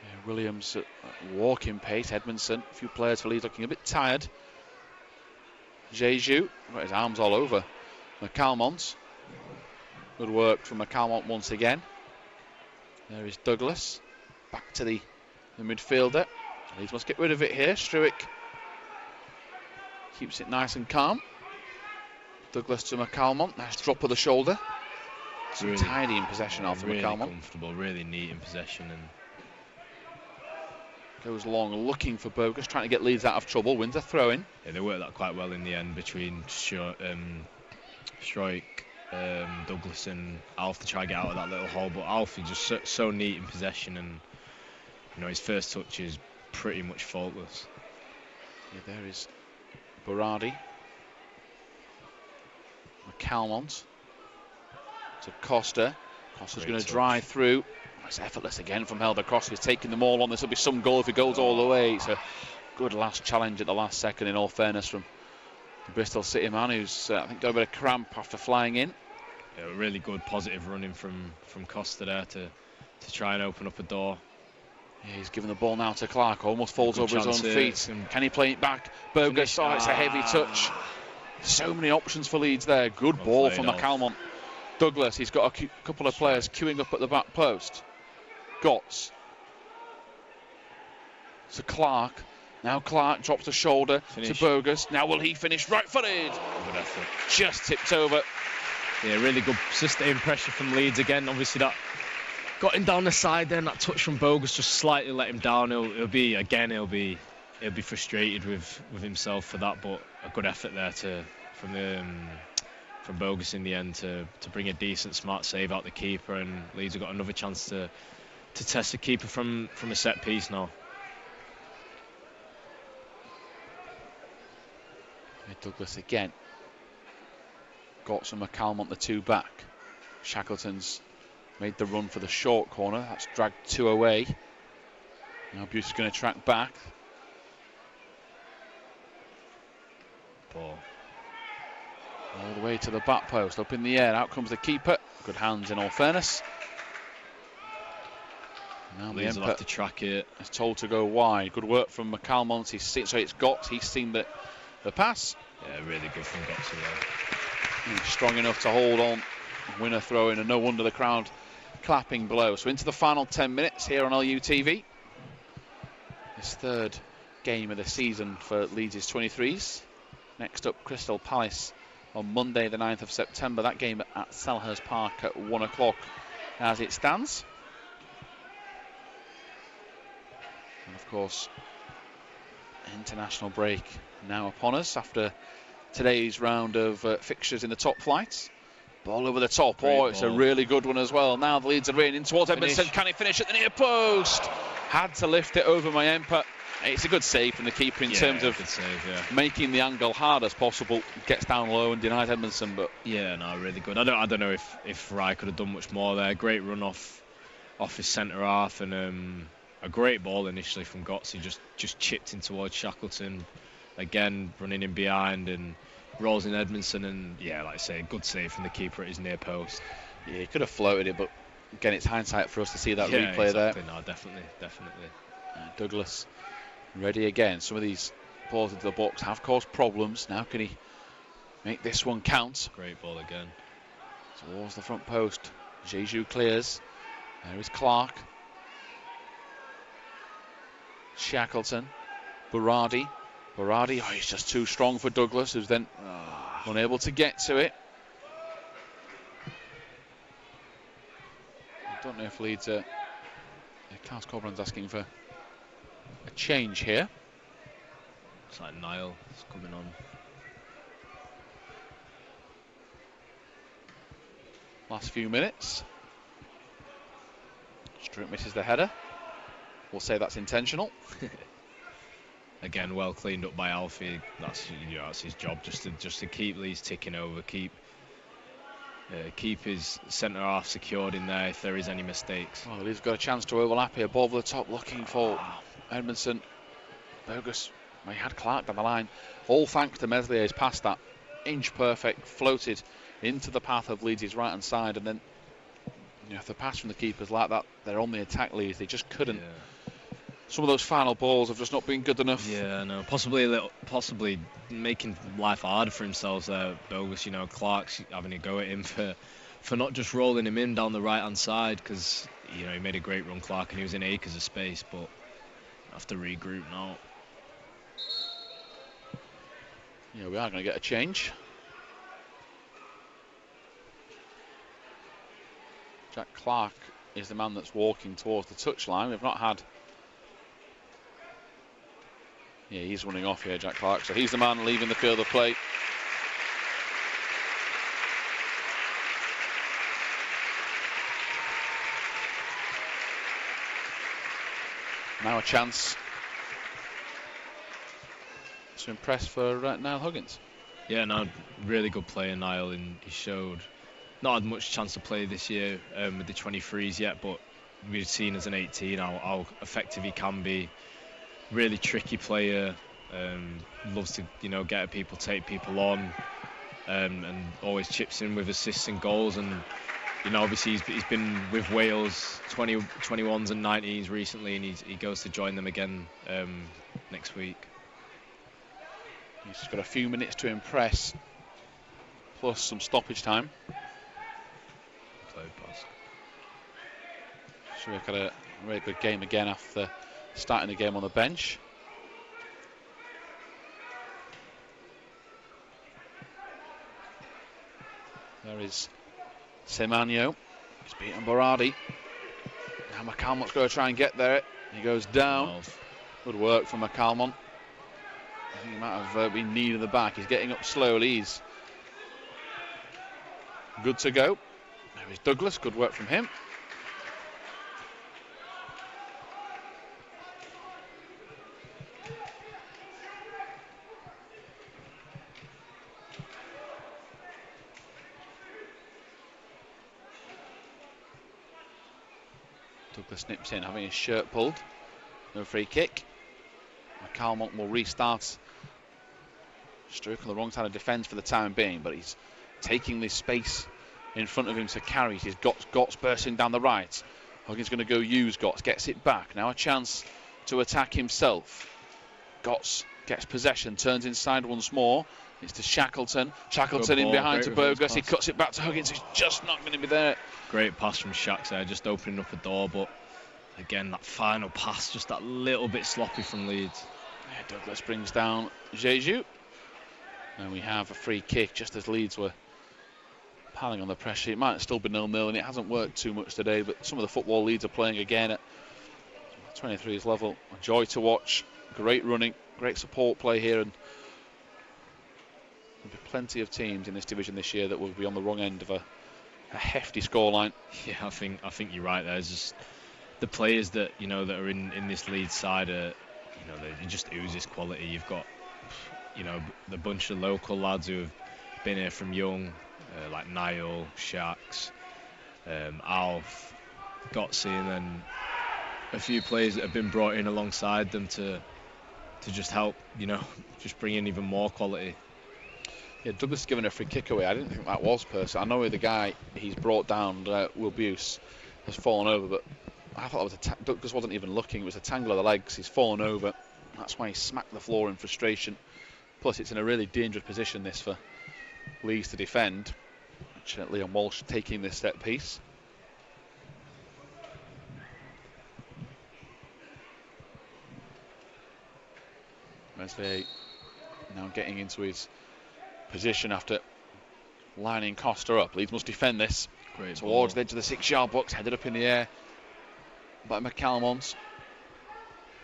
Yeah, Williams at walking pace. Edmondson, a few players for Leeds looking a bit tired. Jeju got his arms all over McCalmont. Good work from McCalmont once again. There is Douglas. Back to the midfielder. Leeds must get rid of it here. Struick keeps it nice and calm. Douglas to McCalmont. Nice drop of the shoulder. Really tidy in possession after really McCalmont. Comfortable, really neat in possession, and goes long looking for Bogus, trying to get Leeds out of trouble. Wins a throw-in. Yeah, they worked that quite well in the end between Struik, Douglas and Alf to try and get out of that little hole. But Alf is just so neat in possession, and his first touch is pretty much faultless. Yeah, there is Berardi. McCalmont to Costa. Costa's going to drive through. It's effortless again from Helder Cross. He's taking them all on. This will be some goal if he goes all the way. It's a good last challenge at the last second, in all fairness, from the Bristol City man, who's I think got a bit of cramp after flying in. Yeah, a really good positive running from Costa there to try and open up a door. Yeah, he's given the ball now to Clark. Almost falls over his own feet. And can he play it back? Bogus. It's a heavy touch. So many options for Leeds there. Good ball from McCalmont. Douglas, he's got a couple of players queuing up at the back post. Gotts to Clark. Now Clark drops the shoulder to Bogus. Now will he finish right-footed? Good effort. Just tipped over. Yeah, really good sustained pressure from Leeds again. Obviously that got him down the side there, and that touch from Bogus just slightly let him down. He'll be frustrated with himself for that, but a good effort there from Bogus in the end to bring a decent smart save out the keeper, and Leeds have got another chance to test the keeper from a set piece now. Douglas again. Gotts and McCalmont, the two back. Shackleton's made the run for the short corner. That's dragged two away. Now Bute's going to track back. Ball. All the way to the back post, up in the air. Out comes the keeper. Good hands, in all fairness. Now the Leeds will have to track it. Is told to go wide. Good work from McCalmont. It's Gotts. He's seen the pass. Yeah, really good from Gotts there. He's strong enough to hold on, win a throw in, and no wonder the crowd clapping below. So into the final 10 minutes here on LUTV. This third game of the season for Leeds' 23s. Next up, Crystal Palace on Monday the 9th of September. That game at Selhurst Park at 1 o'clock as it stands. And of course, international break now upon us after today's round of fixtures in the top flights. Ball over the top. It's a really good one as well. Now the Leeds are in towards Edmondson. Can he finish at the near post? Had to lift it over Mayempa. It's a good save from the keeper in terms of making the angle hard as possible. Gets down low and denies Edmondson. But yeah, no, really good. I don't know if Rye could have done much more there. Great run off his centre half, and a great ball initially from Gotts. He just chipped in towards Shackleton. again running in behind and rolls in Edmondson, and yeah, like I say, good save from the keeper at his near post. Yeah, he could have floated it, but again, it's hindsight for us to see that Yeah, replay exactly. there. No, definitely. Douglas ready again. Some of these balls into the box have caused problems. Now can he make this one count? Great ball again. Towards the front post. Jeju clears. There is Clark. Shackleton. Berardi. Oh, he's just too strong for Douglas, who's then unable to get to it. I don't know if Leeds Klaus Cobran's asking for a change here. It's like Niall is coming on. Last few minutes. Strutt misses the header. We'll say that's intentional. Again, well cleaned up by Alfie. That's his job, just to keep Leeds ticking over, keep his centre half secured in there if there is any mistakes. Well, Leeds got a chance to overlap here. Ball over the top, looking for Edmondson. Bogus. He had Clark down the line. All thanks to Meslier's pass, that inch perfect, floated into the path of Leeds' right hand side, and then if the pass from the keepers like that, they're on the attack. Leeds, they just couldn't. Yeah. Some of those final balls have just not been good enough. Yeah, no, possibly making life harder for themselves there. Bogus, Clark's having a go at him for not just rolling him in down the right hand side, because he made a great run, Clark, and he was in acres of space, but have to regroup now. Yeah, we are going to get a change. Jack Clark is the man that's walking towards the touchline. We've not had... Yeah, he's running off here, Jack Clark. So he's the man leaving the field of play. Now a chance to impress for Niall Huggins. Yeah, no, really good player, Niall, and he showed not had much chance to play this year with the 23s yet, but we've seen as an 18 how effective he can be. Really tricky player, loves to get at people, take people on, and always chips in with assists and goals. And obviously he's been with Wales 21s and 19s recently, and he goes to join them again next week. He's just got a few minutes to impress, plus some stoppage time. Sure, had a very good game again after starting the game on the bench. There is Semanyo. He's beaten Berardi. Now McCalmont's going to try and get there. He goes down. Good work from McCalmont. I think he might have been kneed in the back. He's getting up slowly. He's good to go. There is Douglas. Good work from him. Douglas snips in, having his shirt pulled. No free kick. McCalmont will restart. Struck on the wrong side of defence for the time being, but he's taking this space in front of him to carry. He's got Gotts bursting down the right. Huggins going to go use Gotts, gets it back. Now a chance to attack himself. Gotts gets possession, turns inside once more. It's to Shackleton. Shackleton in behind to Bogus. He cuts it back to Huggins. He's just not going to be there. Great pass from Shacks there, just opening up a door, but again, that final pass, just that little bit sloppy from Leeds. Yeah, Douglas brings down Jeju. And we have a free kick just as Leeds were piling on the pressure. It might still be 0-0, and it hasn't worked too much today, but some of the football Leeds are playing again at 23's level. A joy to watch. Great running, great support play here, and there'll be plenty of teams in this division this year that will be on the wrong end of a hefty scoreline. Yeah, I think you're right. There's just the players that that are in this Leeds side are they just ooze this quality. You've got the bunch of local lads who have been here from young, like Niall, Shacks, Alf, Gottsy, and then a few players that have been brought in alongside them to to just help, just bring in even more quality. Yeah, Douglas given a free kick away. I didn't think that was personal. I know the guy he's brought down, Will Buse, has fallen over, but I thought it was Douglas wasn't even looking. It was a tangle of the legs. He's fallen over. That's why he smacked the floor in frustration. Plus, it's in a really dangerous position, this, for Leeds to defend. Leon Walsh taking this set piece. Meslier now getting into his position after lining Costa up. Leeds must defend this. Great towards ball. the edge of the 6-yard box, headed up in the air by McCalmont.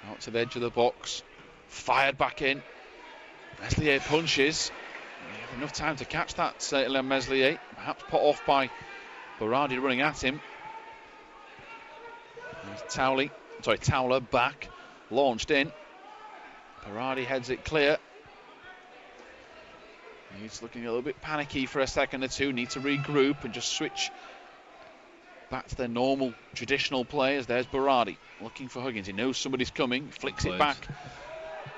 Out to the edge of the box, fired back in. Meslier punches. Enough time to catch that, Elland Meslier. Perhaps put off by Berardi running at him. There's Towler back, launched in. Berardi heads it clear. He's looking a little bit panicky for a second or two. Need to regroup and just switch back to their normal, traditional players. There's Berardi looking for Huggins. He knows somebody's coming. Flicks it back.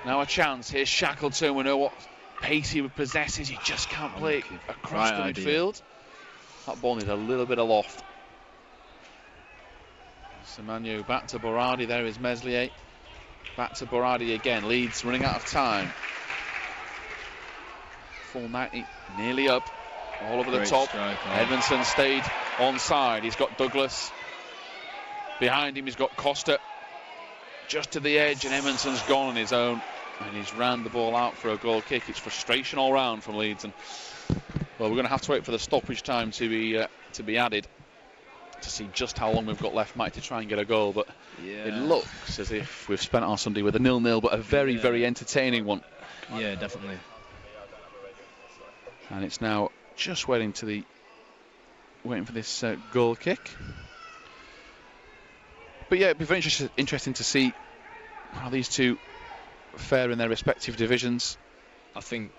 Now a chance. Here's Shackleton. We know what pace he possesses. He just can't play it across the midfield. That ball needs a little bit of loft. Semenya back to Berardi. There is Meslier. Back to Berardi again. Leeds running out of time. Full 90, nearly up, all over the top. Edmondson stayed onside. He's got Douglas. Behind him, he's got Costa. Just to the edge, and Edmondson's gone on his own. And he's ran the ball out for a goal kick. It's frustration all round from Leeds. And well, we're going to have to wait for the stoppage time to be added to see just how long we've got left, Mike, to try and get a goal. But it looks as if we've spent our Sunday with a 0-0, but a very, very entertaining one. Yeah, definitely. And it's now just waiting for this goal kick. But yeah, it'd be very interesting to see how these two fare in their respective divisions. I think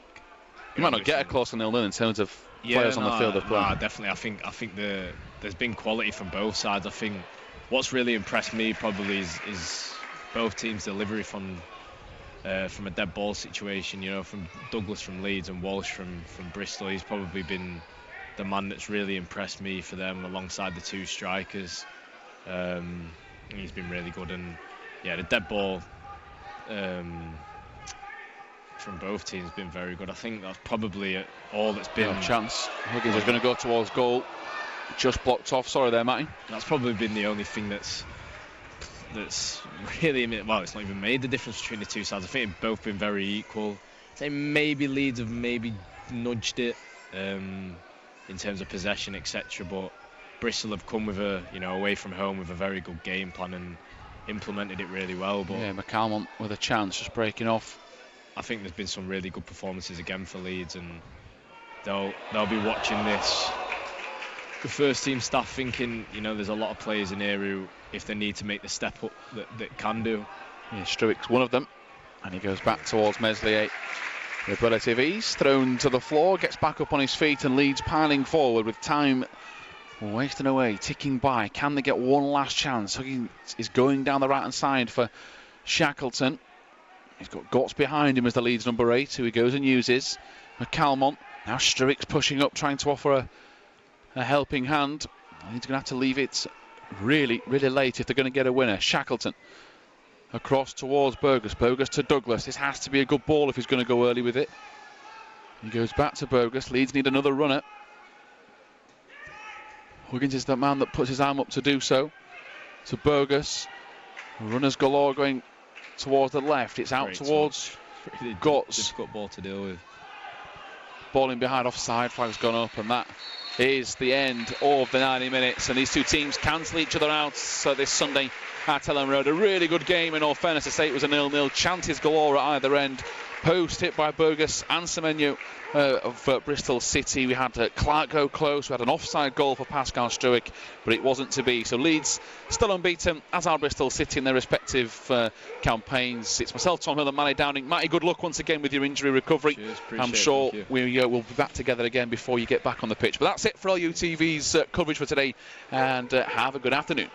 you might not get a close to 0-0 in terms of players on the field of play. Definitely. I think there's been quality from both sides. I think what's really impressed me probably is both teams' delivery from a dead ball situation, from Douglas from Leeds and Walsh from Bristol. He's probably been the man that's really impressed me for them alongside the two strikers. He's been really good, and yeah, the dead ball from both teams has been very good. I think that's probably all that's been. Chance. Huggins is going to go towards goal. Just blocked off. Sorry there, Matty. That's probably been the only thing that's really, it's not even made the difference between the two sides. I think they've both been very equal. I'd say maybe Leeds have maybe nudged it in terms of possession, etc. But Bristol have come with away from home with a very good game plan and implemented it really well. But yeah, McCalmont with a chance, just breaking off. I think there's been some really good performances again for Leeds, and they'll be watching this. The first team staff thinking, there's a lot of players in here who, if they need to make the step up, that can do. Yeah, Struick's one of them, and he goes back towards Meslier with relative ease, thrown to the floor, gets back up on his feet, and Leeds piling forward with time wasting away, ticking by. Can they get one last chance? Huggins is going down the right hand side for Shackleton. He's got Gotts behind him as the Leeds number 8, who he goes and uses. McCalmont, now Struick's pushing up, trying to offer a helping hand. He's going to have to leave it really, really late if they're going to get a winner. Shackleton across towards Burgess. Burgess to Douglas. This has to be a good ball if he's going to go early with it. He goes back to Burgess. Leeds need another runner. Huggins is the man that puts his arm up to do so. To Burgess. Runners galore going towards the left. It's out towards really Gotts. Difficult ball to deal with. Ball in behind, offside, flag's gone up, and that is the end of the 90 minutes. And these two teams cancel each other out this Sunday at Elland Road. A really good game, in all fairness to say. It was a 0-0. Chances galore at either end. Post hit by Burgess and Semenya of Bristol City. We had Clark go close. We had an offside goal for Pascal Struick, but it wasn't to be. So Leeds still unbeaten, as are Bristol City in their respective campaigns. It's myself, Tom Hill, and Matty Downing. Matty, good luck once again with your injury recovery. Cheers, I'm sure we'll be back together again before you get back on the pitch. But that's it for LUTV's coverage for today, and have a good afternoon.